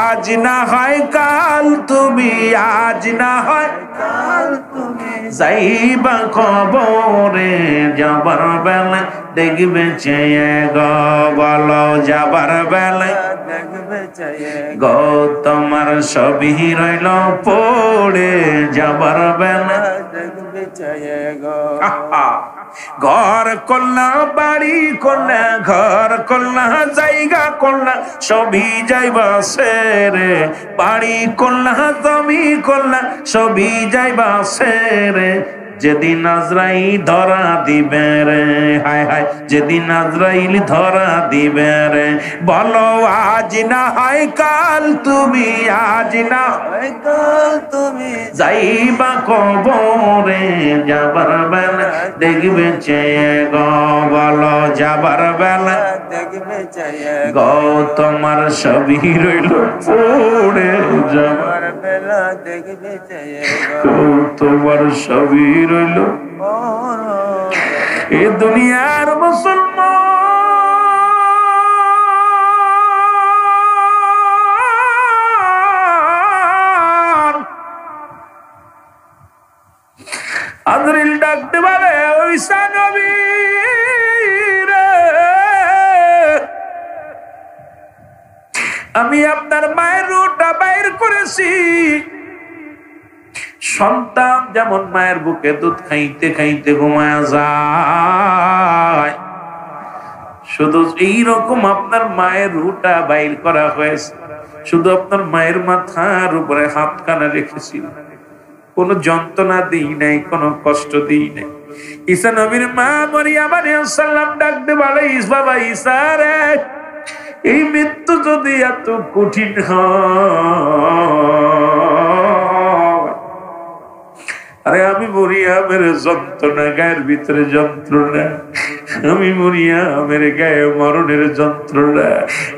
Speaker 1: আজ না হয় কাল তুমি, আজ না হয় কাল তুমি যাইবা কবরে, যাবার বেলা দেখবে চেয়ে গো। বলো যাবার বেলা দেখবে চেয়ে গো তোমার সবই রইল পড়ে, যাবার বেলা দেখবে চেয়ে গো। ঘর করলা বাড়ি করলা, ঘর করলা জায়গা করলা, সবই যাইবা সেরে, বাড়ি করলা জমি করলা, সবই যাইবা সেরে, যেদিন আজরাইল ধরা দিবে রে, হায় হায় যেদিন আজরাইল ধরা দিবে রে। বলো আজ না হয় কাল তুমি, আজ না হয় কাল তুমি যাইবা কবরে, যাবার বেলা দেখবে চেয়ে গো। বলো যাবার বেলা দেখবে চেয়ে গো তোমার সবই রইল পড়ে, যাবার বেলা দেখবে চেয়ে গো তোমার সবই রইল। এ দুনিয়ার মুসলমান আজরাইল ডাকতে পারে, ঈসা নবী রে, আমি আপনার মায়ের রূহটা বাইর করেছি। সন্তান যেমন মায়ের বুকে দুধ খাইতে খাইতে ঘুমায়া যায়, শুধু এইরকম আপনার মায়ের রুটা বাইর করা হয়েছে, শুধু আপনার মায়ের মাথার উপরে হাতখানা রেখেছিল, কোন যন্ত্রণা দিই নাই, কোন কষ্ট দিই নাই। ঈসা নবীর মা মারিয়াম আলাইহিস সালাম ডাকতে বলে, বাবা ঈসা রে, এই মৃত্যু যদি এত কঠিন হয়, আরে আমি মরিয়ামের যন্ত্রণা, গায়ের ভিতরে যন্ত্রণা, আমি মরিয়ামের গায়ে মরণের যন্ত্রণা।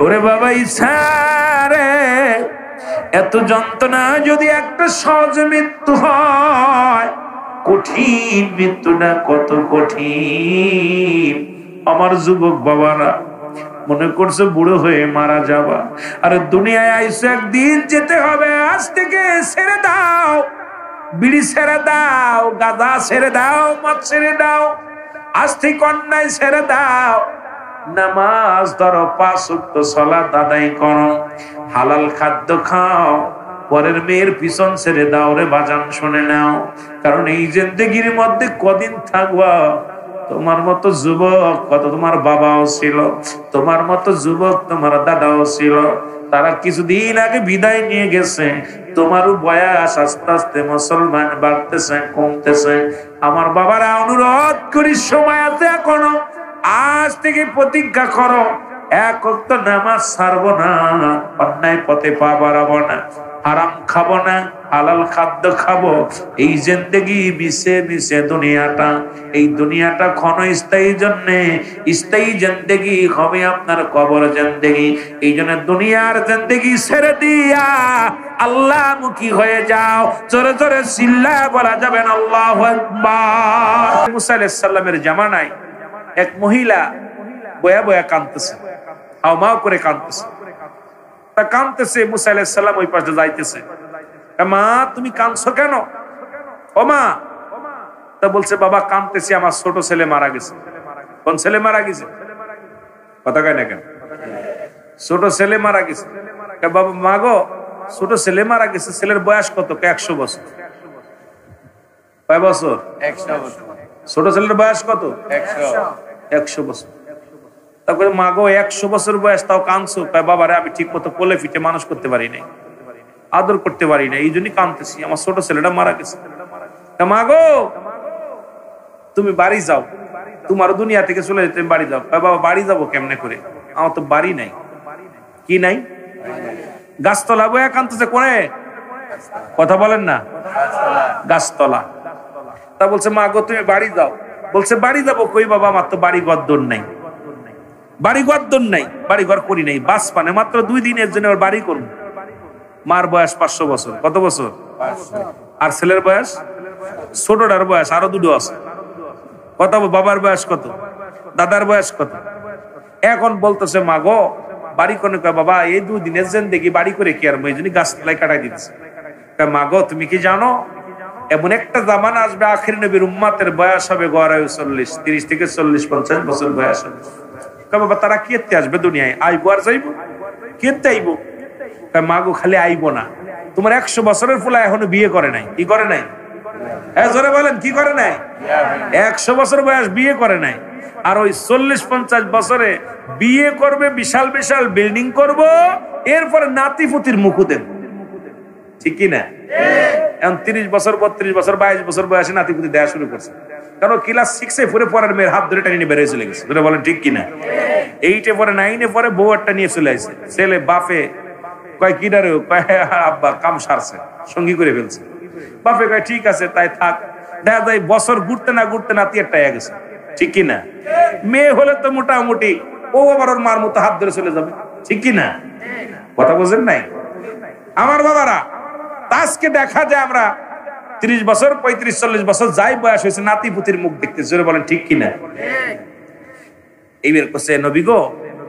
Speaker 1: ওরে বাবা ঈসা রে, এত যন্ত্রণা যদি একটা সহজ মৃত্যু হয়, কঠিন মৃত্যুটা কত কঠিন। আমার যুবক বাবারা মনে করছে বুড়ো হয়ে মারা যাবা, আরে দুনিয়ায় আইসো একদিন যেতে হবে। আজ থেকে ছেড়ে দাও, বিড়ি ছেড়ে দাও, গাঁজা ছেড়ে দাও, মদ ছেড়ে দাও, আজ থেকে অন্যায় ছেড়ে দাও, নামাজ ধরো, 5 ওয়াক্ত সালাত আদায় করো, হালাল খাদ্য খাও, পরের মেয়ের পিছন ছেড়ে দাও। রে বাজান শুনে নাও, কারণ এই জিন্দেগির মধ্যে কদিন থাকবা। তোমার মতো যুবক কত তোমার বাবাও ছিল, তোমার মতো যুবক তোমার দাদাও ছিল, তারা কিছুদিন আগে বিদায় নিয়ে গেছে। তোমারও বয়স আস্তে আস্তে মুসলমান বাড়তেছে, কমতেছে। আমার বাবারা অনুরোধ করি, সময় আছে এখনো, আজ থেকে প্রতিজ্ঞা করো, এক ওয়াক্ত নামাজ ছাড়বো না, অন্যায় পথে পা বাড়াবো না, হারাম খাবো না, হালাল খাদ্য খাবো। এই জিন্দেগি মিশে মিশে দুনিয়াটা, এই দুনিয়াটা ক্ষণস্থায়ী জন্যে, স্থায়ী জিন্দেগি হবে আপনার কবর জিন্দেগি। এই জন্য দুনিয়ার জিন্দেগি ছেড়ে দিয়া আল্লাহ মুখী হয়ে যাও। জোরে জোরে চিল্লায় বলা যাবেন আল্লাহু আকবার। মুসা আলাইহিস সালামের জামানায় এক মহিলা বয়া বয়া কাঁদতেছে, হাওমাও করে কাঁদতেছে। তা কাঁদতেছে, মুসা আলাইহিস সালাম ওই পাশে যাইতেছে, মা তুমি কাঁদছো কেন? ও মা। তা বলছে, বাবা কাঁদতেছি, আমার ছোট ছেলে মারা গেছে। কোন ছেলে মারা গেছে? কথা কয় না কেন? ছোট ছেলে মারা গেছে। বাবা মা গো, ছোট ছেলে মারা গেছে, ছেলের বয়স কত? 100 বছর। কয় বছর?
Speaker 2: 100 বছর।
Speaker 1: ছোট ছেলের বয়স কত?
Speaker 2: 100
Speaker 1: বছর। তারপরে মা গো 100 বছর বয়স, তাও কাঁদছো? বাবারে আমি ঠিক মতো কোলে ফিটে মানুষ করতে পারি নাই, আদর করতে পারি না, এই জন্যই কাঁদতেছি, আমার ছোট ছেলেটা মারা গেছে। মা গো তুমি বাড়ি যাও, তোমার দুনিয়া থেকে চলে যেতে, বাড়ি যাও। বাবা বাড়ি যাবো কেমনে করে, আমার তো বাড়ি নাই। কি নাই? গাছতলা বয়া কাঁদতেছে। কোনে? কথা বলেন না, গাছতলা। তা বলছে, মা গো তুমি বাড়ি যাও। বলছে, বাড়ি যাবো কই বাবা, আমার তো বাড়ি গদ্দর নাই, বাড়ি গদ্দর নাই, বাড়ি ঘর করি নাই, বাস পানে মাত্র 2 দিনের জন্য ওর বাড়ি করবো। মার বয়স 500 বছর। কত বছর? আর ছেলের বয়স, ছোটটার বয়স আরো 2 আছে। কত? বাবার বয়স কত? দাদার বয়স কত? এখন বলতেছে, মা গো বাড়ি কোনে? বাবা এই 2 দিনের জিন্দেগি বাড়ি করে কি আর, এই জন্য গাছতলায় কাটাই দিচ্ছে। মা গো তুমি কি জানো, এমন একটা জামানা আসবে, আখির নবীর উম্মতের বয়স হবে গড় 30 থেকে 40-50 বছর বয়স হবে। বাবা তারা কেতে আসবে দুনিয়ায়? আইবো আর যাইবো? কেতে আইবো? মা গো খালি আইবো না, তোমার 100 বছরের ফুলা এখনো বিয়ে করে নাই। কি করে নাই? হ্যাঁ জোরে বলেন, কি করে নাই? 100 বছর বয়স বিয়ে করে নাই। আর ওই 40-50 বছরে বিয়ে করবে, বিশাল বিশাল বিল্ডিং করব, এরপরে নাতি পুতির মুখ দেন। ঠিক কি না? এখন 30 বছর 32 বছর 22 বছর বয়সে নাতি পুতি দেয়া শুরু করছে। কারণ ক্লাস 6-এ পরে পরের মেয়ের হাত ধরে টানিয়ে বেরিয়ে চলে গেছে। বলেন ঠিক কিনা? 8-এ পরে 9-এ পরে বউ একটা নিয়ে চলে আসছে। ছেলে বাপে কয় কি ডারে, আব্বা কাম সারছে, সঙ্গী করে ফেলছে। বাপে কয় ঠিক আছে তাই থাক। দেখা যায় বছর ঘুরতে না ঘুরতে নাতি একটা গেছে। ঠিক কিনা? মেয়ে হলে তো মোটামুটি ও আবার ওর মার মতো হাত ধরে চলে যাবে। ঠিক কিনা? কথা বোঝেন নাই আমার বাবারা? আজকে দেখা যায় আমরা 30 বছর 35-40 বছর যাই বয়স হয়েছে, নাতি পুতির মুখ দেখতে। জোরে বলেন ঠিক কিনা? এইবার করছে, নবী গো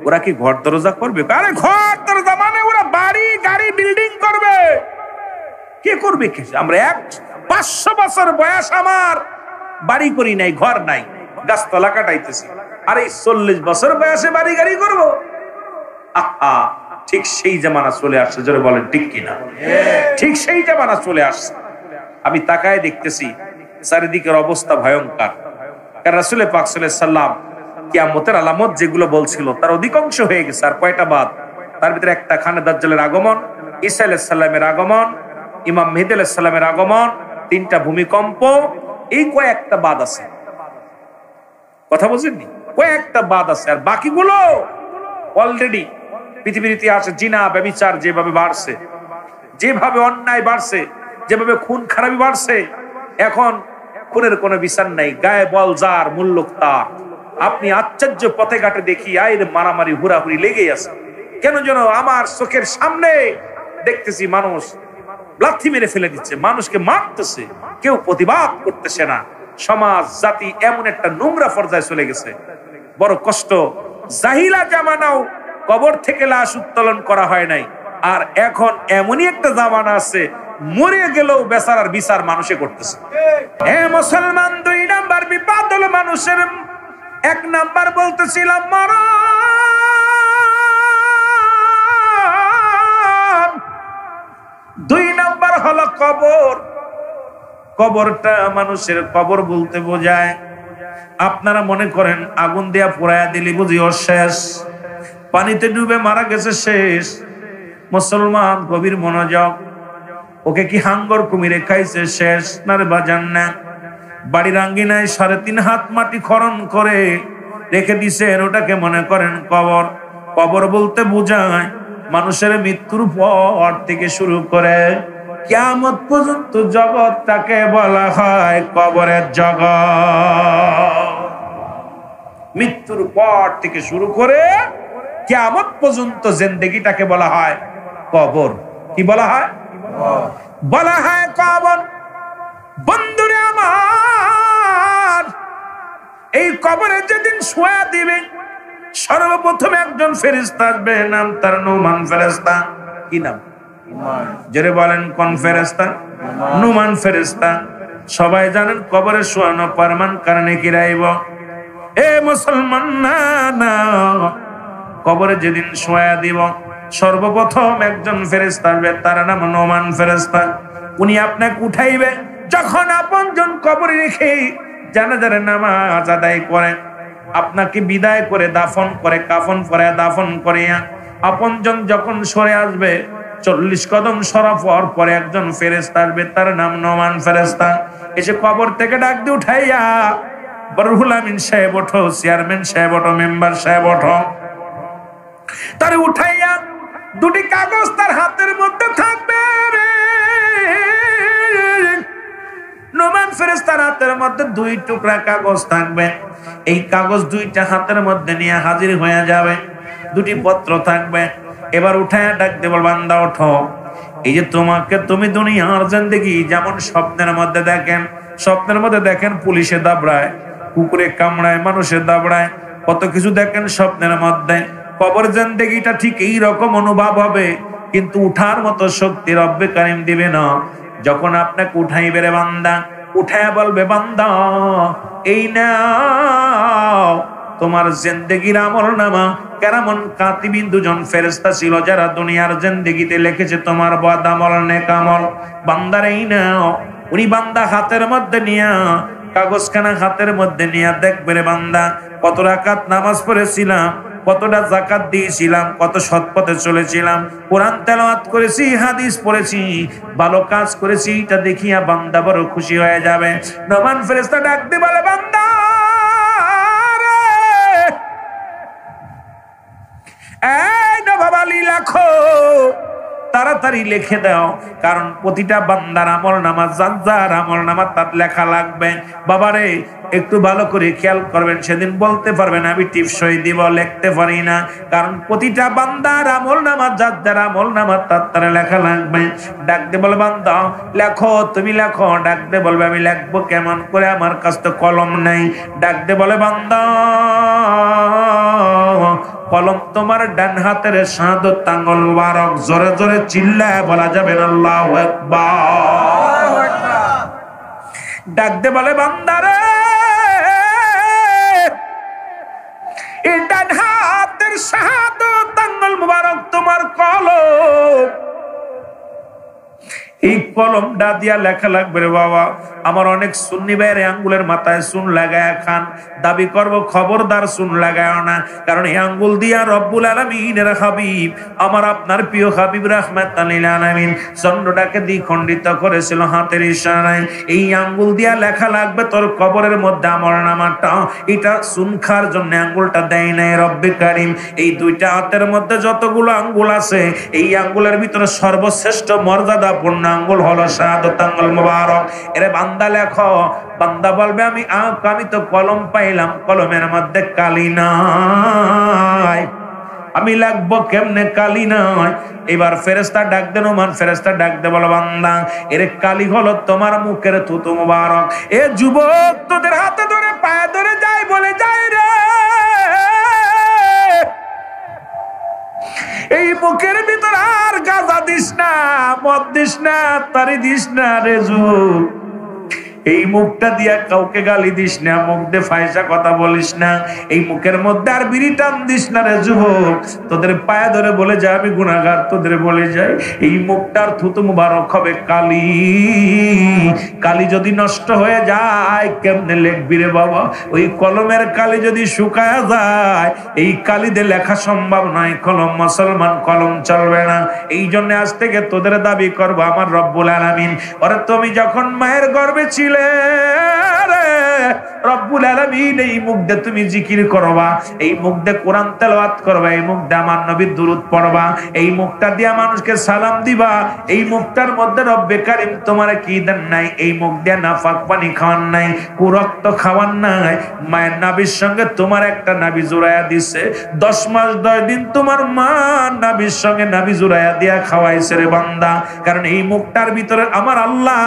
Speaker 1: ওরা কি ঘর দরজা করবে? আরে ঘর দরজা মানে ওরা বাড়ি গাড়ি বিল্ডিং করবে। কে করবে? আমরা 500 বছর বয়স, আমার বাড়ি করি নাই, ঘর নাই, গাছতলা কাটাইতেছি। আরে 40 বছর বয়সে বাড়ি গাড়ি করবো? আহা, ঠিক সেই জামানা চলে আসছে। জোরে বলেন ঠিক কিনা? ঠিক সেই জামানা চলে আসছে। আমি তাকায় দেখতেছি চারিদিকের অবস্থা ভয়ঙ্কর। কারণ রাসূল পাক সাল্লাল্লাহু আলাইহি সাল্লাম কিয়ামতের আলামত যেগুলো বলছিল তার অধিকাংশ হয়ে গেছে। আর কয়টা বাদ? তার ভিতরে একটা খানে দাজ্জালের আগমন, ঈসা আলাইহিস সালামের আগমন, ইমাম মেহেদী আলাইহিস সালামের আগমন, 3টা ভূমিকম্প, এই কয়েকটা বাদ আছে। কথা বুঝেননি? কয়েকটা বাদ আছে। আর বাকিগুলো অলরেডি পৃথিবীর ইতিহাসে জিনা ব্যভিচার যেভাবে বাড়ছে, যেভাবে অন্যায় বাড়ছে, যেভাবে খুন খারাপি বাড়ছে, এখন খুনের কোনো বিচার নাই। গায়ে বল যার, মূল্যক তার। আপনি আশ্চর্য পথে ঘাটে দেখি আইর মারামারি হুড়াহুড়ি লেগেই আছে। কেন যেন আমার চোখের সামনে দেখতেছি মানুষ লাথি মেরে ফেলে দিচ্ছে, মানুষকে মারতেছে, কেউ প্রতিবাদ করতেছে না। সমাজ জাতি এমন একটা নোংরা পর্যায়ে চলে গেছে, বড় কষ্ট। জাহিলা জামানাও কবর থেকে লাশ উত্তোলন করা হয় নাই, আর এখন এমনই একটা জামানা আছে মরে গেলেও বেচারার বিচার মানুষে করতেছে। মুসলমান 2 নাম্বার বিপদ হলো মানুষের। 1 নাম্বার বলতেছিলাম মরণ, 2 নাম্বার হলো কবর। কবরটা মানুষের কবর বলতে বোঝায়, আপনারা মনে করেন আগুন দিয়া পোড়ায়া দিলি বুঝি ওর শেষ, পানিতে ডুবে মারা গেছে শেষ। মুসলমান গভীর মনোযোগ, ওকে কি হাঙ্গর কুমিরে খাইছে শেষ? না রে বাজান না। বাড়ির আঙ্গিনায় 3.5 হাত মাটি খনন করে রেখে দিছেন, ওটাকে মনে করেন কবর। কবর বলতে বোঝায় মানুষের মৃত্যুর পর থেকে শুরু করে কিয়ামত পর্যন্ত জগৎটাকে বলা হয় কবরের জগৎ। মৃত্যুর পর থেকে শুরু করে কিয়ামত পর্যন্ত জিন্দেগিটাকে বলা হয় কবর। কি বলা হয়? বলা হয় কবর। বন্ধুরে আমার, এই কবরে যেদিন শোয়া দিবে, সর্বপ্রথম একজন ফেরেশতা আসবে, নাম তার নুমান ফেরেশতা। কি নাম? জোরে বলেন, কোন ফেরেশতা? নুমান ফেরেশতা। সবাই জানেন কবরে শোয়ানো পারমান কারণে কি রাইব। এ মুসলমান না না, কবরে যেদিন শোয়া দিব সর্বপ্রথম একজন ফেরেশতা আসবে, তার নাম নুমান ফেরেশতা। উনি আপনাকে উঠাইবে। যখন আপনজন কবরে রেখে জানাজার নামাজ আদায় করে, আপনাকে বিদায় করে দাফন করে, কাফন পরে দাফন করিয়া আপনজন যখন সরে আসবে, 40 কদম সরা পরে একজন ফেরেশতা আসবে, তার নাম নুমান ফেরেশতা। এসে কবর থেকে ডাক দিয়ে উঠাইয়া, রুহুল আমিন সাহেব ওঠো, চেয়ারম্যান সাহেব ওঠো, মেম্বার সাহেব ওঠো। তার উঠাইয়া 2টি কাগজ তার হাতের মধ্যে থাকবে। নুমান ফেরেশতার হাতের মধ্যে 2 টুকরা কাগজ থাকবে। এই কাগজ 2টা হাতের মধ্যে নিয়ে হাজির হয়ে যাবে। 2টি পত্র থাকবে। এবার উঠায়া ডাক দেব, বান্দা ওঠো। এই যে তোমাকে, তুমি দুনিয়ার জিন্দেগি যেমন স্বপ্নের মধ্যে দেখেন, স্বপ্নের মধ্যে দেখেন পুলিশে দাবড়ায়, কুকুরে কামড়ায়, মানুষের দাবড়ায়, কত কিছু দেখেন স্বপ্নের মধ্যে। কবর জিন্দেগিটা ঠিক এই রকম অনুভব হবে, কিন্তু উঠার মতো শক্তি রব্বে কারিম দিবে না। যখন আপনাকে উঠাইবে রে বান্দা, উঠায়া বলবে, বান্দা এই নাও তোমার জিন্দেগির আমলনামা। কেরামন কাতিবিন 2জন ফেরেশতা ছিল যারা দুনিয়ার জিন্দেগিতে লিখেছে তোমার বদ আমল নেক আমল। বান্দার এই নাও। উনি বান্দা হাতের মধ্যে নিয়া, কাগজখানা হাতের মধ্যে নিয়া দেখবে রে বান্দা, কত রাকাত নামাজ পড়েছিলাম, কতটা যাকাত দিয়েছিলাম, কত সৎ পথে চলেছিলাম, কোরআন তেলাওয়াত করেছি, হাদিস পড়েছি, ভালো কাজ করেছি। এটা দেখিয়া বান্দা বড় খুশি হয়ে যাবে। নুমান ফেরেশতা ডাক দিয়ে বলে, বান্দা এই নবাবালি লেখো, তাড়াতাড়ি লিখে দাও, কারণ প্রতিটা বান্দার আমল নামা, যার আমল নামা তার লেখা লাগবে। বাবারে একটু ভালো করে খেয়াল করবেন, সেদিন বলতে পারবেন আমি টিপসই দিব, লিখতে পারি না, কারণ প্রতিটা বান্দার আমল নামা, যার আমল নামা তার লেখা লাগবে। ডাক দে বলে, বান্দা লেখো, তুমি লেখো। ডাক দে বলবে, আমি লিখবো কেমন করে, আমার কাছে তো কলম নেই। ডাক দে বলে, বান্দা কলম তোমার ডান হাতের শাহাদত আঙ্গুল মুবারক। জোরে জোরে চিল্লায় বলা যাবে না আল্লাহু আকবার। ডাক দে বলে, বান্দারে এই ডান হাতের শাহাদত আঙ্গুল মুবারক তোমার কলম, এই কলমটা দিয়া লেখা লাগবে রে বাবা। আমার অনেক সুন্নি ভাইয়ের আঙ্গুলের মাথায় চুন লাগায় খান, দাবি করব খবরদার চুন লাগায় না, কারণ এই আঙ্গুল দিয়া রব্বুল আলামিনের হাবিব, আমার আপনার প্রিয় হাবিব রাহমাতাল লিল আলামিন চন্দ্রটাকে দ্বিখণ্ডিত করেছিল হাতের ইশারায়। এই আঙ্গুল দিয়া লেখা লাগবে তোর কবরের মধ্যে আমল নামাটা। এটা চুন খাওয়ার জন্য আঙ্গুলটা দেয় নাই রব্বে কারিম। এই দুইটা হাতের মধ্যে যতগুলো আঙ্গুল আছে, এই আঙ্গুলের ভিতরে সর্বশ্রেষ্ঠ মর্যাদাপূর্ণ আঙ্গুল হলো শাহাদাত আঙ্গুল মুবারক। এরে বান্দা লেখো, বান্দা বলবে আমি তো কলম পাইলাম, কলমের মধ্যে কালি নাই, আমি লাগবো কেমনে, কালি নাই। এবার ফেরেশতা ডাক দেন, ওমান ফেরেশতা ডাক দে, বলো বান্দা এর কালি হলো তোমার মুখের থুতু মুবারক। এ যুবক, তোদের হাতে ধরে পায়ে ধরে যাই বলে যাই রে, এই মুখের ভিতর আর গাঁজা দিস না, মদ দিস না, তারি দিস না রে যুবক। এই মুখটা দিয়া কাউকে গালি দিস না, মুখ দিয়ে ফায়সা কথা বলিস না, এই মুখের মধ্যে আর বিড়ি টান দিস না রে যুবক। তোদের পায়ে ধরে বলে যায় আমি গুনাহগার, তোদের বলে যায় এই মুখটার থুতু মুবারক হবে কালি। কালি যদি নষ্ট হয়ে যায় কেমনে লিখবি রে বাবা? ওই কলমের কালি যদি শুকায় যায়, এই কালি দিয়ে লেখা সম্ভব নয়। কলম মুসলমান, কলম চলবে না। এই জন্য আজ থেকে তোদের দাবি করবো আমার রব্বুল আলামিন, ওরে তুমি যখন মায়ের গর্ভে ছিলে রব্বুল আলামিন এই মুখ দিয়ে তুমি জিকির করবা, এই মুখ দিয়ে কোরআন তেলাওয়াত করবা, এই মুখ দিয়ে আমার নবীর দুরূদ পড়বা, এই মুখটা দিয়ে মানুষকে সালাম দিবা। এই মুখটার মধ্যে রব্বে কারিম তোমার কি দেন নাই? এই মুখ দিয়ে নাফাক পানি খাওয়ান নাই, কুরক্ত খাওয়ান নাই। মায়ের নাভির সঙ্গে তোমার একটা নাভি জোড়াইয়া দিছে, 10 মাস 10 দিন তোমার মা নাভির সঙ্গে নাভি জোড়াইয়া দিয়া খাওয়াইছে রে বান্দা। কারণ এই মুখটার ভিতরে আমার আল্লাহ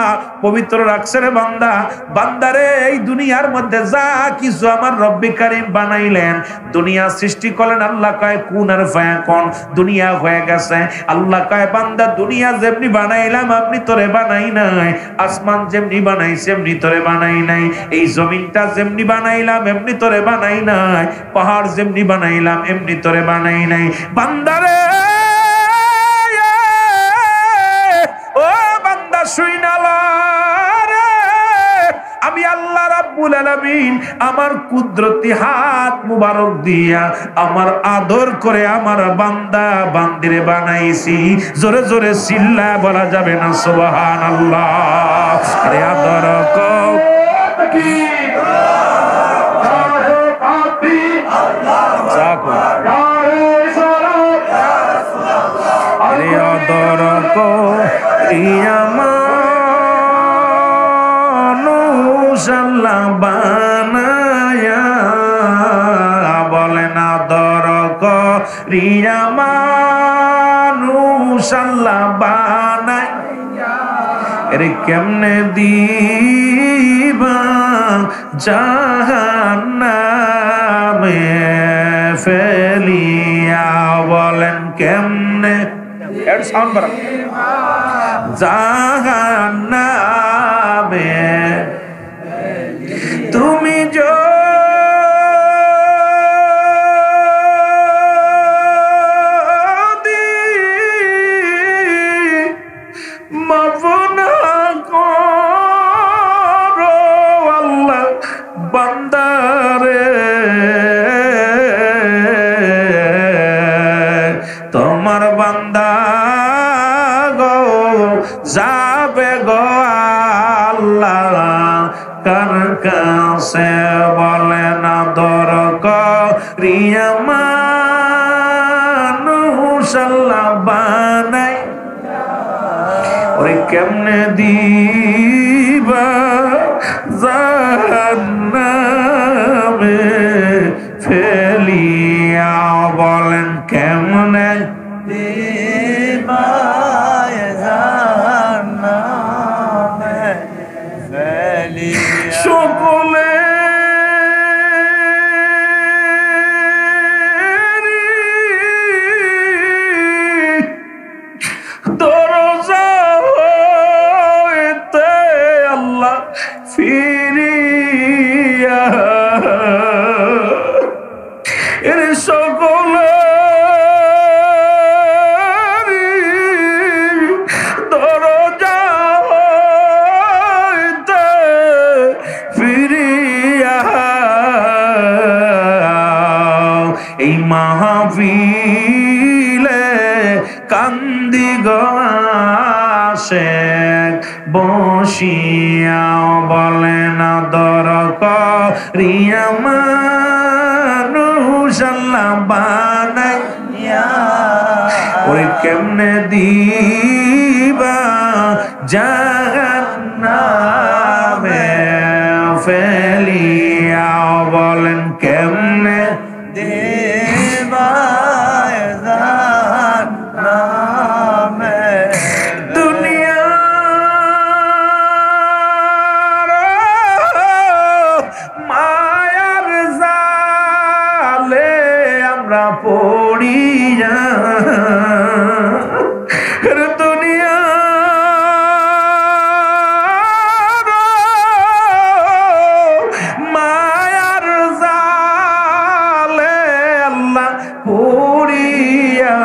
Speaker 1: পবিত্র রাখছে রে বান্দা। বান্দারে এই দুনিয়ার মধ্যে যা কিছু আমার রব্বে কারিম বানাইলেন, দুনিয়া সৃষ্টি করলেন, আল্লাহ কয় কুন আর ফায়াকুন, দুনিয়া হয়ে গেছে। আল্লাহ কয় বান্দা দুনিয়া যেমনি বানাইলাম আপনি তোরে বানাই নাই, আসমান যেমনি বানাইছে এমনি তোরে বানাই নাই, এই জমিনটা যেমনি বানাইলাম এমনি তোরে বানাই নাই, পাহাড় যেমনি বানাইলাম এমনি তোরে বানাই নাই। বান্দারে ও বান্দা শুইনা ল, আমি আল্লাহ রাব্বুল আলামিন আমার কুদরতি হাত মুবারক দিয়া আমার আদর করে আমার বান্দা বান্দিরে বানাইছি। জোরে জোরে চিল্লা বলা যাবে না সুবহানাল্লাহ? আরে আদর কর আদর আল্লাহ বানায়া, বলেন আদর করিয়া মানুষ আল্লাহ বানায়া, এর কেমনে দিবা জাহান্নামে ফেলিয়া, বলেন কেমনে জাহান্নামে তুমি যদি মাফ না করো আল্লাহ বান্দারে, তোমার বান্দা গো যাবে গো আল্লাহ কার কাছে, বলেন আদর করিয়া মানুষ আল্লাহ বানাই, ওরে কেমনে দিবা জাহান্নামে ফেলিয়া, বলেন কেমনে দিবা জাহান্নামে ফেলিয়া। সকলে দরজা হইতে আল্লাহ ফিরিয়া, এর সকলে দরজা পাশে বসিয়া বলেন দরকারিয়া মানুষ আল্লাহ বানাইয়া ওরে কেমনে দিবা জাহান্নামে ফেলিয়া বলেন কেমনে
Speaker 2: দেবা জাহান্নামে
Speaker 1: দুনিয়ার মায়ার জালে আমরা পড়িয়া দুনিয়ার মায়ার জালে আল্লাহ পড়িয়া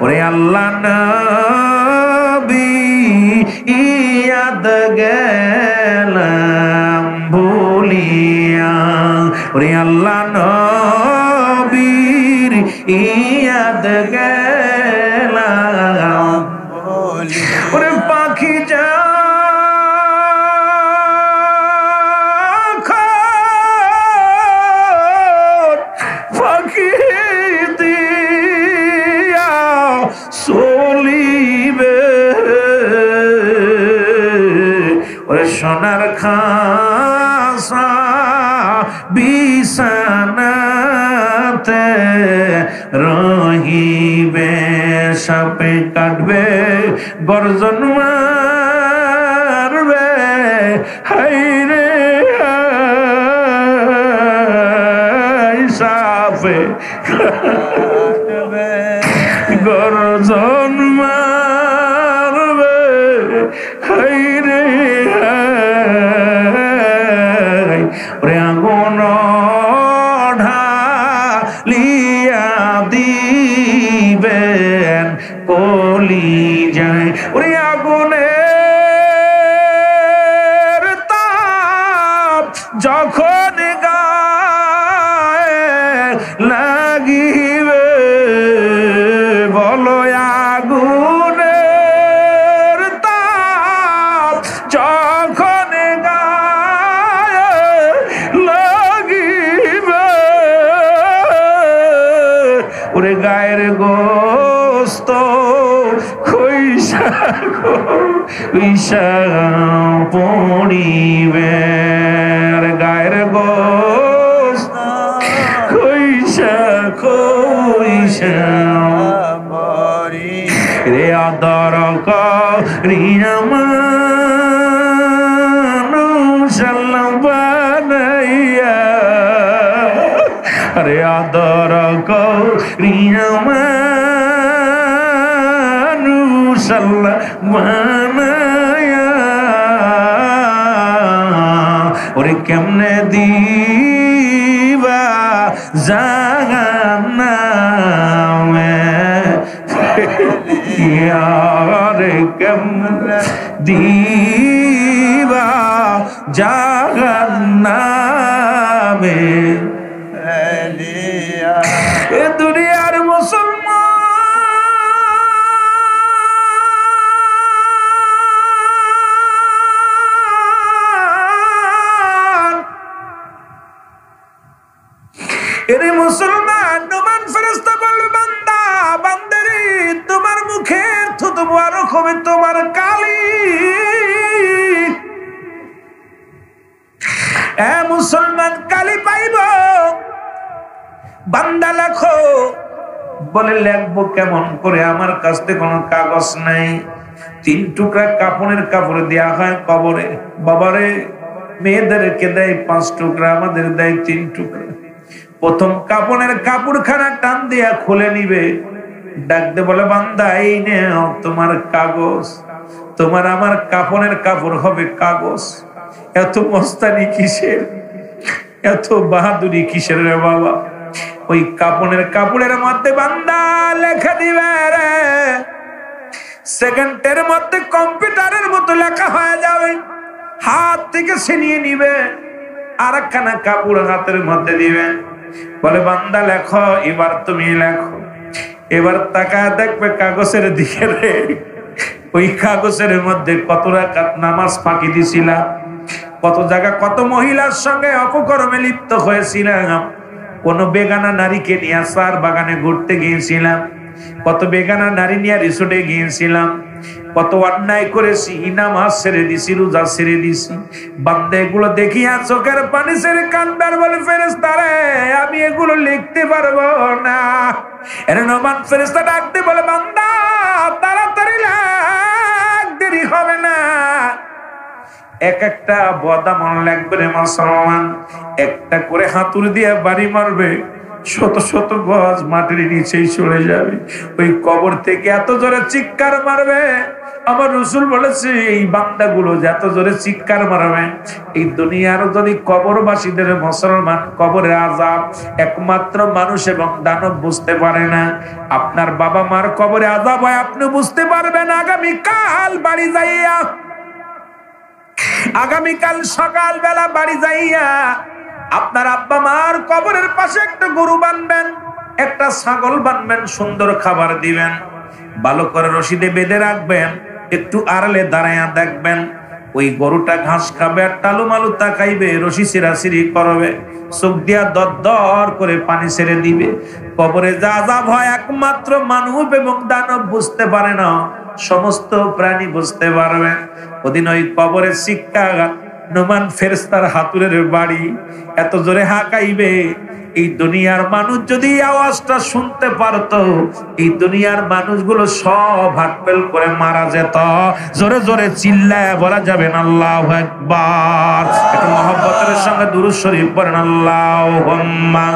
Speaker 1: ওরে আল্লাহ নবী ইয়াদ গেলাম ভুলিয়া ওরে আল্লাহ নবীর ইয়াদ গেলাম ওরে পাখি যা পাখি দিয়া চলিবে ওরে সোনার খাসা বিছানাতে রহিবে সাপে কাটবে গর্জন মারবে হাইরে সাপে গর্জন মারবে হাইরে ওরে আগুন ঢালিয়া দিবেন কলি যায় ওরে আগুনের তাপ যখন গায়ে লাগিবে বলো আগুনের তাপ যখন গায়ে লাগিবে ওরে গায়ের গোস্ত খইসা পড়িবে গায়ের গোস্ত খইসা রে আদর করিয়া মানুষ আল্লাহ বানাইয়া রে আদর করিয়া মানুষ আল্লাহ বানাইয়া ওরে কেমনে দিবা জাহান্নামে রে কেমনে দিবা জাহান্নামে এ দুনিয়ার মুসলমান এরে মুসলমান নোমান ফেরেশতা বলবে বান্দা বান্দারে তোমার মুখের থুতু মুবারক হবে তোমার কালি এ মুসলমান কালি পাইব বান্দা লেখো বলে লেখবো কেমন করে আমার কাছে কোনো কাগজ নাই 3 টুকরা কাপড়ের কাপড় দেয়া হয় কবরে বাবারে মেয়েদেরকে দেয় 5 টুকরা আমাদের দেয় 3 টুকরা প্রথম কাপড়ের কাপড়খানা টান দিয়া খুলে নিবে ডাকতে বলে বান্দা এই নাও তোমার কাগজ তোমার আমার কাপড়ের কাপড় হবে কাগজ এত মস্তানি কিসের এত বাহাদুরি কিসের রে বাবা ওই কাপড়ের মধ্যে বান্দা লেখা দিবে রে সেকেন্ডের মধ্যে কম্পিউটারের মতো লেখা হয়ে যাবে হাত থেকে ছিনিয়ে নিবে আরেকখানা কাপড় হাতের মধ্যে দিবে বলে বান্দা লেখো এবার তুমি লেখো এবার তাকায় দেখবে কাগজের দিকে রে, ওই কাগজের মধ্যে কত রাকাত নামাজ ফাঁকি দিছিলাম, কত জায়গা কত মহিলার সঙ্গে অপকর্মে লিপ্ত হয়েছিলাম, কোন বেগানা নারীকে নিয়ে সার বাগানে ঘুরতে গিয়েছিলাম, কত বেগানা নারী নিয়ে রিসোর্টে গিয়েছিলাম, কত অন্যায় করেছি, নামাজ ছেড়ে দিছি, রোজা ছেড়ে দিছি। বান্দা এগুলো দেখিয়া চোখের পানি ছেড়ে কান্দার বলে, ফেরেশতারে আমি এগুলো লিখতে পারবো না। এর নোমান ফেরেশতা ডাকতে বলে, বান্দা তাড়াতাড়ি লেখ, দেরি হবে না। এক একটা বদামল লাগবে রে মুসলমান, একটা করে হাতুড়ি দিয়ে বাড়ি মারবে, শত শত গজ মাটির নিচেই চলে যাবে। ওই কবর থেকে এত জোরে চিৎকার মারবে, আমার রাসূল বলেছে এই বান্দাগুলো যে এত জোরে চিৎকার মারবে, এই দুনিয়ার যদি কবরবাসীদের মুসলমান কবরের আযাব একমাত্র মানুষ এবং দানব বুঝতে পারে না। আপনার বাবা মার কবরে আযাব হয়, আপনি বুঝতে পারবেন আগামীকাল বাড়ি যাইয়া, আগামীকাল সকাল বেলা বাড়ি যাইয়া আপনার আব্বা মার কবরের পাশে একটা গরু বানবেন, একটা ছাগল বানবেন, সুন্দর খাবার দিবেন, ভালো করে রশিদে বেঁধে রাখবেন, একটু আড়ালে দাঁড়াইয়া দেখবেন ওই গরুটা ঘাস খাবে আর টালুমালু তাকাইবে, রশি ছিঁড়াছিঁড়ি করবে, চোখ দিয়া দর করে পানি ছেড়ে দিবে। কবরে যা আযাব হয় একমাত্র মানব এবং দানব বুঝতে পারে না, সমস্ত প্রাণী বুঝতে পারবে। ওদিন ওই কবরের শিক্ষাঘাত নোমান ফেরেশতার হাতুড়ের বাড়ি এত জোরে হাঁকাইবে, এই দুনিয়ার মানুষ যদি আওয়াজটা শুনতে পারতো, এই দুনিয়ার মানুষগুলো সব হাতপেল করে মারা যেত। জোরে জোরে চিল্লায় বলা যাবে না আল্লাহু আকবার। একটু মহব্বতের সঙ্গে দুরূদ শরীফ পড়েন, আল্লাহুম্মা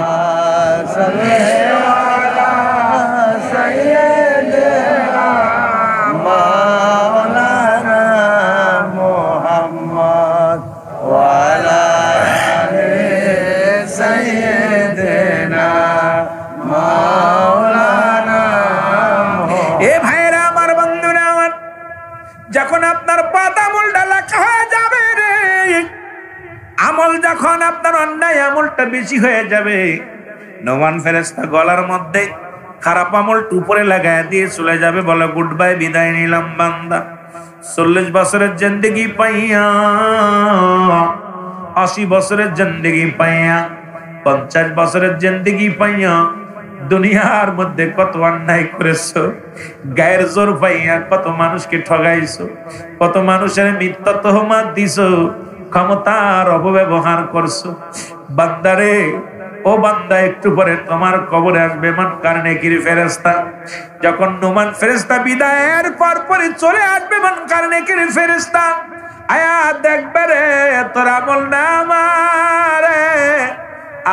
Speaker 1: যখন আপনার পাতামলটা লেখা হয়ে যাবে রে, আমল যখন আপনার অন্যায় আমলটা বেশি হয়ে যাবে, নোমান ফেরেশতা গলার মধ্যে খারাপ আমলটা উপরে লাগায় দিয়ে চলে যাবে, বলে গুড বাই, বিদায় নিলাম বান্দা। 40 বছরের জিন্দেগি পাইয়া, 80 বছরের জিন্দেগি পাইয়া, 50 বছরের জিন্দেগি পাইয়া দুনিয়ার মধ্যে কত অন্যায় করেছো, গায়ের জোর পাইয়া কত মানুষকে ঠগাইছো, কত মানুষের মিথ্যা তহমাত দিছো, ক্ষমতার অপব্যবহার করছো। বান্দারে, ও বান্দা, একটু পরে তোমার কবরে আসবে মুনকার নেকির ফেরেশতা। যখন নোমান ফেরেশতা বিদায়ের পরপরই চলে আসবে মুনকার নেকির ফেরেশতা, আয়া দেখবে রে তোর আমল নামা রে।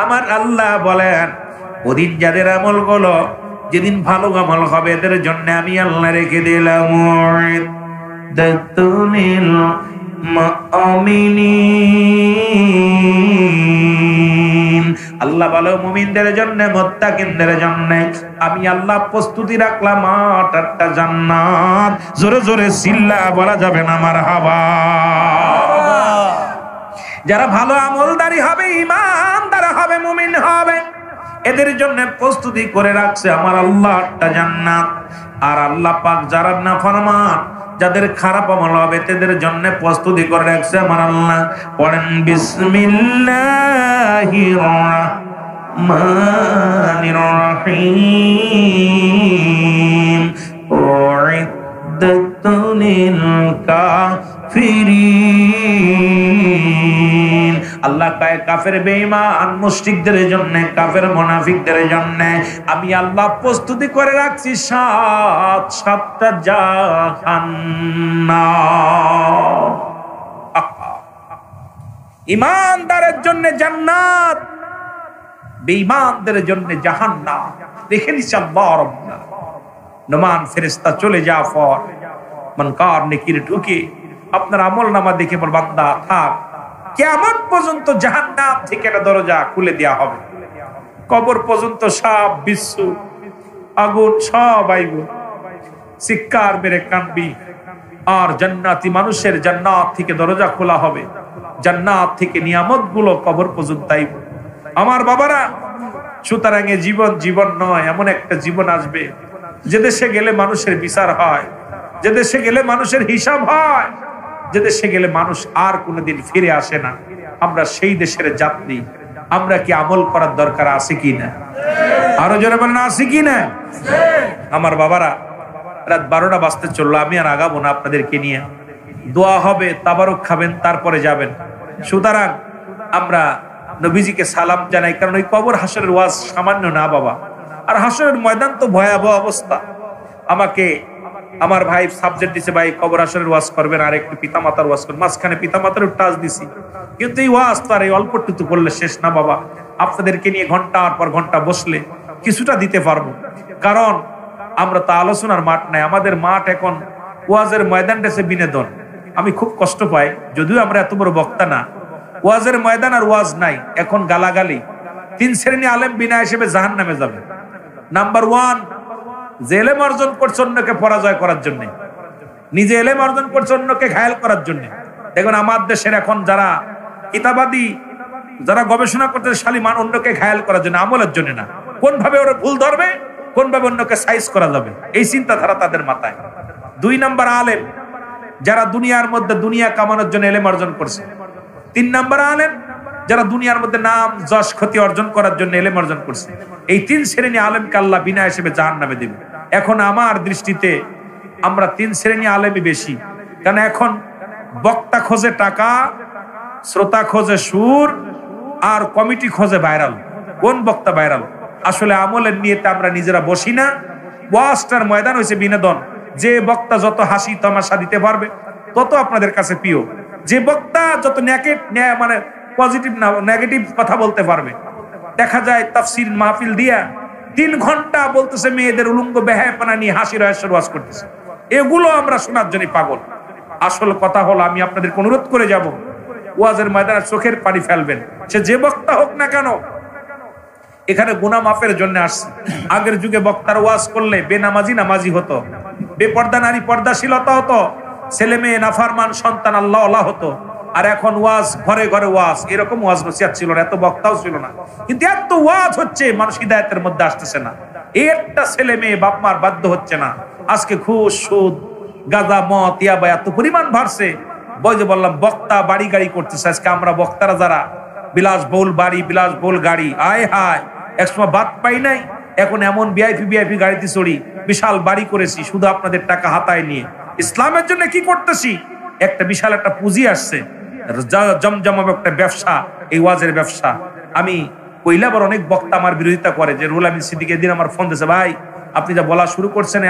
Speaker 1: আমার আল্লাহ বলেন, ওদিন যাদের আমল গুলো, যেদিন ভালো আমল হবে, এদের জন্য আমি আল্লাহ রেখে দিলাম দাতুনিল মুমিনিন। আল্লাহ বলে মুমিনদের জন্য, মুত্তাকিনদের জন্য আমি আল্লাহ প্রস্তুতি রাখলাম আটটা জান্নাত। জোরে জোরে চিল্লা বলা যাবে না মারহাবা। যারা ভালো আমলদারি হবে, ঈমানদার হবে, মুমিন হবে, এদের জন্য প্রস্তুতি করে রাখছে আমার আল্লাহ একটা জান্নাত। আর আল্লাহ পাক যারা নাফরমান, যাদের খারাপ আমল হবে, তাদের জন্য প্রস্তুতি করে রাখছে আমার আল্লাহ। পড়েন বিসমিল্লাহির রাহমানির রহিম। উইদ্দাতুল কাফিরিন। আল্লাহ কয় কাফের বেঈমান মুশরিকদের জন্য, কাফের মুনাফিকদের জন্য আমি আল্লাহ প্রস্তুতি করে রাখছি সাতটা জাহান্নাম। ঈমানদারের জন্য জান্নাত, বেঈমানদের জন্য জাহান্নাম। দেখে নিচ্ছে আল্লাহ রাব্বুল আলামিন। নোমান ফেরেশতা চলে যাওয়ার পর মুনকার নেকির ঢুকে আপনার আমলনামা দেখে বল, বান্দা থাক, কিয়ামত পর্যন্ত জাহান্নাম থেকে একটা দরজা খুলে দেয়া হবে। কবর পর্যন্ত সাপ বিচ্ছু আগুন সব আইব, চিৎকার মেরে কানবি। আর জান্নাতি মানুষের জান্নাত থেকে দরজা খোলা হবে, জান্নাত থেকে নিয়ামত গুলো কবর পর্যন্ত আইব। আমার বাবারা, সুতরাং জীবন জীবন নয়, এমন একটা জীবন আসবে যে দেশে গেলে মানুষের বিচার হয়, যে দেশে গেলে মানুষের হিসাব হয়, যে দেশে গেলে মানুষ আর কোনোদিন ফিরে আসে না, আমরা সেই দেশের যাত্রী। আমরা কি আমল করার দরকার আছে কি না? আরো জোরে বলেন আছে কি না? আমার বাবারা, রাত 12টা বাজতে চললো, আমি আর আগাবো না আপনাদেরকে নিয়ে। দোয়া হবে, তাবারক খাবেন, তারপরে যাবেন। সুতরাং আমরা নবীজিকে সালাম জানাই, কারণ ওই কবর হাসরের ওয়াজ সামান্য না বাবা। আর হাসরের ময়দান তো ভয়াবহ অবস্থা। আমাকে আমার ভাই সাবজেক্ট দিছে, ভাই কবর হাসরের ওয়াজ করবেন আর একটু পিতামাতার ওয়াজ করবেন। মাঝখানে পিতামাতার টাচ দিছি, কিন্তু এই ওয়াজ তো আর এই অল্পটুকু করলে শেষ না বাবা। আপনাদেরকে নিয়ে ঘন্টার পর ঘন্টা বসলে কিছুটা দিতে পারবো, কারণ আমরা তো আলোচনার মাঠ নাই, আমাদের মাঠ এখন ওয়াজের ময়দানটা হচ্ছে বিনোদন। আমি খুব কষ্ট পাই, যদিও আমরা এত বড় বক্তা না। ওয়াজের ময়দান আর ওয়াজ নাই, এখন গালাগালি। 3 শ্রেণী আলেম বিনা হিসেবে জাহান্নামে যাবে। নাম্বার 1, যে এলেম অর্জন করছে অন্যকে পরাজয় করার জন্য, নিজে এলেম অর্জন করছে অন্যকে ঘায়েল করার জন্য। দেখুন আমার দেশের এখন যারা কিতাবাদি, যারা গবেষণা করতে শালিমান, অন্যকে ঘায়েল করার জন্য, আমলের জন্য না। কোন ভাবে ওরা ভুল ধরবে, কোন ভাবে অন্যকে সাইজ করা যাবে, এই চিন্তাধারা তাদের মাথায়। 2 নাম্বার আলেম, যারা দুনিয়ার মধ্যে দুনিয়া কামানোর জন্য এলেম অর্জন করছে। 3 নাম্বার আলেম, যারা দুনিয়ার মধ্যে নাম যশ ক্ষতি অর্জন করার জন্য এলেম অর্জন করছে। এই 3 শ্রেণী আলেমকে আল্লাহ বিনা হিসেবে জাহান্নামে দেবে। এখন আমার দৃষ্টিতে আমরা 3 শ্রেণী আলেমই বেশি, কারণ এখন বক্তা খোঁজে টাকা, শ্রোতা খোঁজে সুর, আর কমিটি খোঁজে ভাইরাল। কোন বক্তা ভাইরাল? আসলে আমলের নিয়েতে আমরা নিজেরা বসি না। ওয়াজটার ময়দান হয়েছে বিনোদন। যে বক্তা যত হাসি তামাশা দিতে পারবে তত আপনাদের কাছে প্রিয়। যে বক্তা যত মানে পজিটিভ না নেগেটিভ কথা বলতে পারবে। দেখা যায় তাফসীর মাহফিল দিয়া 3 ঘন্টা বলতেছে মেয়েদের উলঙ্গ বেহায়াপনা নিয়ে হাসির হাস্যের ওয়াজ করতেছে। এগুলো আমরা শোনার জন্য পাগল। আসল কথা হলো, আমি আপনাদেরকে অনুরোধ করে যাব, ওয়াজের ময়দানে চোখের পানি ফেলবেন, সে যে বক্তা হোক না কেন। এখানে গুনাহ মাফের জন্য আসছে। আগের যুগে বক্তার ওয়াজ করলে বেনামাজি নামাজি হতো, বেপর্দা নারী পর্দাশীলতা হতো, ছেলে মেয়ে নাফরমান সন্তান আল্লাহ আল্লাহ হতো। আর এখন ওয়াজ ঘরে ঘরে ওয়াজ, এরকম ওয়াজ নসিহত ছিল না, এত বক্তাও ছিল না, কিন্তু এত ওয়াজ হচ্ছে, মানুষ হিদায়াতের মধ্যে আসতেছে না। একটা ছেলে মেয়ে বাপ মার বাধ্য হচ্ছে না। আজকে ঘুষ, সুদ, গাঁজা, মদ, ইয়াবা এত পরিমাণ বাড়ছে। যে বললাম বক্তা বাড়ি গাড়ি করতেছে। আজকে আমরা বক্তারা যারা বিলাসবহুল বাড়ি, বিলাসবহুল গাড়ি, আয় হায়, একসময় বাদ পাই নাই, এখন এমন ভিআইপি গাড়িতে চড়ি, বিশাল বাড়ি করেছি, শুধু আপনাদের টাকা হাতায় নিয়ে। ইসলামের জন্য কি করতেছি? একটা বিশাল একটা পুঁজি আসছে, জমজমাবে একটা ব্যবসা, এই ওয়াজের ব্যবসা। আমি কইলাবার অনেক বক্তা আমার বিরোধিতা করে, যে রুহুল আমিন সিদ্দিক এদিন আমার ফোন দিয়েছে, ভাই আপনি যা বলা শুরু করছেন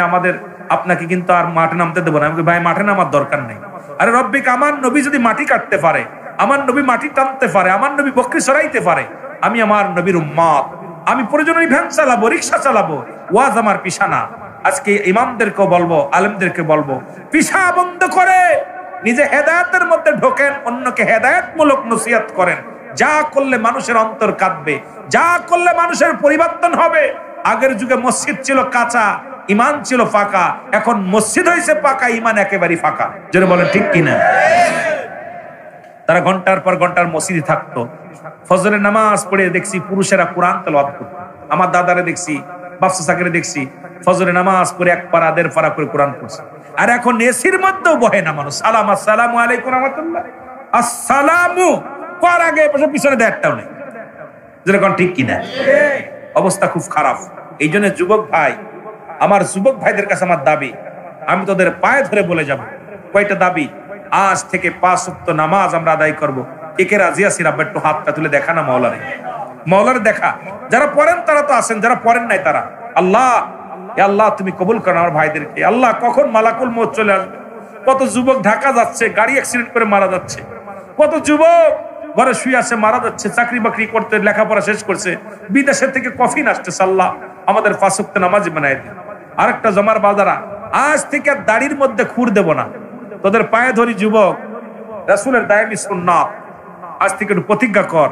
Speaker 1: আপনাকে কিন্তু আর মাঠে নামতে দেবো না। আমি ভাই মাঠে নামার দরকার নেই। আরে রব্বিক, আমার নবী যদি মাটি কাটতে পারে, আমার নবী মাটি টানতে পারে, আমার নবী বকরি সরাইতে পারে, আমি আমার নবীর উম্মত, আমি প্রয়োজনে ভ্যান চালাবো, রিক্সা চালাবো, ওয়াজ আমার পিছা না। আজকে ইমামদেরকেও বলবো, আলেমদেরকে বলবো, পিছা বন্ধ করে নিজে হেদায়েতের মধ্যে ঢোকেন, অন্যকে হেদায়েতমূলক নসিহত করেন। যা করলে মানুষের অন্তর কাঁদবে, যা করলে মানুষের পরিবর্তন হবে। আগের যুগে মসজিদ ছিল কাঁচা, ইমান ছিল ফাঁকা, এখন মসজিদ হয়েছে পাকা, ইমান একেবারেই ফাঁকা। যেন বলেন ঠিক কিনা? তারা ঘন্টার পর ঘন্টার মসজিদে থাকতো। ফজরের নামাজ পড়ে দেখছি পুরুষেরা কোরআন তেলাওয়াত করত। আমার দাদারে দেখছি, বাপসা সাকিরে দেখছি, ফজরের নামাজ পড়ে 1 পারা 1.5 পারা করে কোরআন পড়ছে। আর এখন এসির মধ্যেও বহে না মানুষ। সালাম, আসসালামু আলাইকুম রাহমাতুল্লাহ, আসসালামু কর আগে পিছনে দেয়টাও নেই। যেরকম ঠিক কিনা? অবস্থা খুব খারাপ। এই জন্য যুবক ভাই, আমার যুবক ভাইদের কাছে আমার দাবি, আমি তোদের পায়ে ধরে বলে যাব, কয়টা দাবি? আজ থেকে 5 ওয়াক্ত নামাজ আমরা আদায় করব। কে রাজি আছি? রাব্বা একটু হাতটা তুলে দেখা না মাওলারে, মাওলারে দেখা। যারা পড়েন তারা তো আছেন, যারা পড়েন নাই তারা, আল্লাহ আল্লাহ তুমি কবুল করো আমার ভাইদেরকে। আল্লাহ কখন মালাকুল মউত চলে আসবে। কত যুবক ঢাকা যাচ্ছে, গাড়ি অ্যাক্সিডেন্ট করে মারা যাচ্ছে। কত যুবক ঘরে শুয়ে আছে, মারা যাচ্ছে। চাকরি বাকরি করতে, লেখাপড়া শেষ করছে, বিদেশের থেকে কফিন আসতেছে। আল্লাহ আমাদের 5 ওয়াক্ত নামাজি বানায় দিন। আরেকটা জমার বাজারা, আজ থেকে দাড়ির মধ্যে খুর দেব না। তোদের পায়ে ধরি যুবক, রাসূলের দায়মি সুন্নাত, আজ থেকে একটু প্রতিজ্ঞা কর,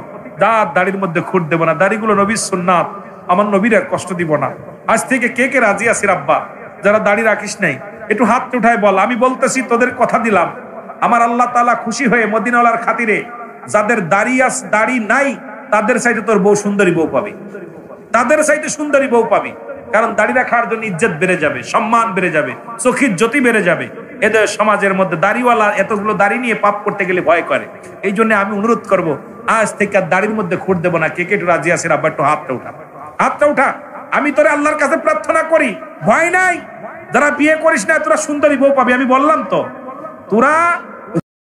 Speaker 1: দাড়ির মধ্যে খুর দেব না। দাড়িগুলো নবীর সুন্নাত, আমার নবীর আর কষ্ট দিব না। আজ থেকে কে রাজি আছি রাব্বা? যারা দাড়ি রাখিস নাই একটু হাত উঠায় বল, আমি বলতেছি, তোদের কথা দিলাম, আমার আল্লাহ তাআলা খুশি হয়ে মদিনাওয়ালার খাতিরে যাদের দাড়ি নাই তাদের চাইতে তোর বউ সুন্দরী বউ পাবি, তাদের চাইতে সুন্দরী বউ পাবি। কারণ দাড়ি রাখার জন্য ইজ্জত বেড়ে যাবে, সম্মান বেড়ে যাবে, চোখের জ্যোতি বেড়ে যাবে। এদের সমাজের মধ্যে দাড়িওয়ালা এতগুলো দাড়ি নিয়ে পাপ করতে গেলে ভয় করে। এই জন্য আমি অনুরোধ করব, আজ থেকে আর দাড়ির মধ্যে খুঁট দেবো না। কে কে একটু রাজি আছেন? আব্বা একটু হাতটা উঠা, হাতটা উঠা। আমি তোরে আল্লাহর কাছে প্রার্থনা করি, ভয় নাই। যারা বিয়ে করিস না তোরা সুন্দরী বউ পাবি। আমি বললাম তো, তোরা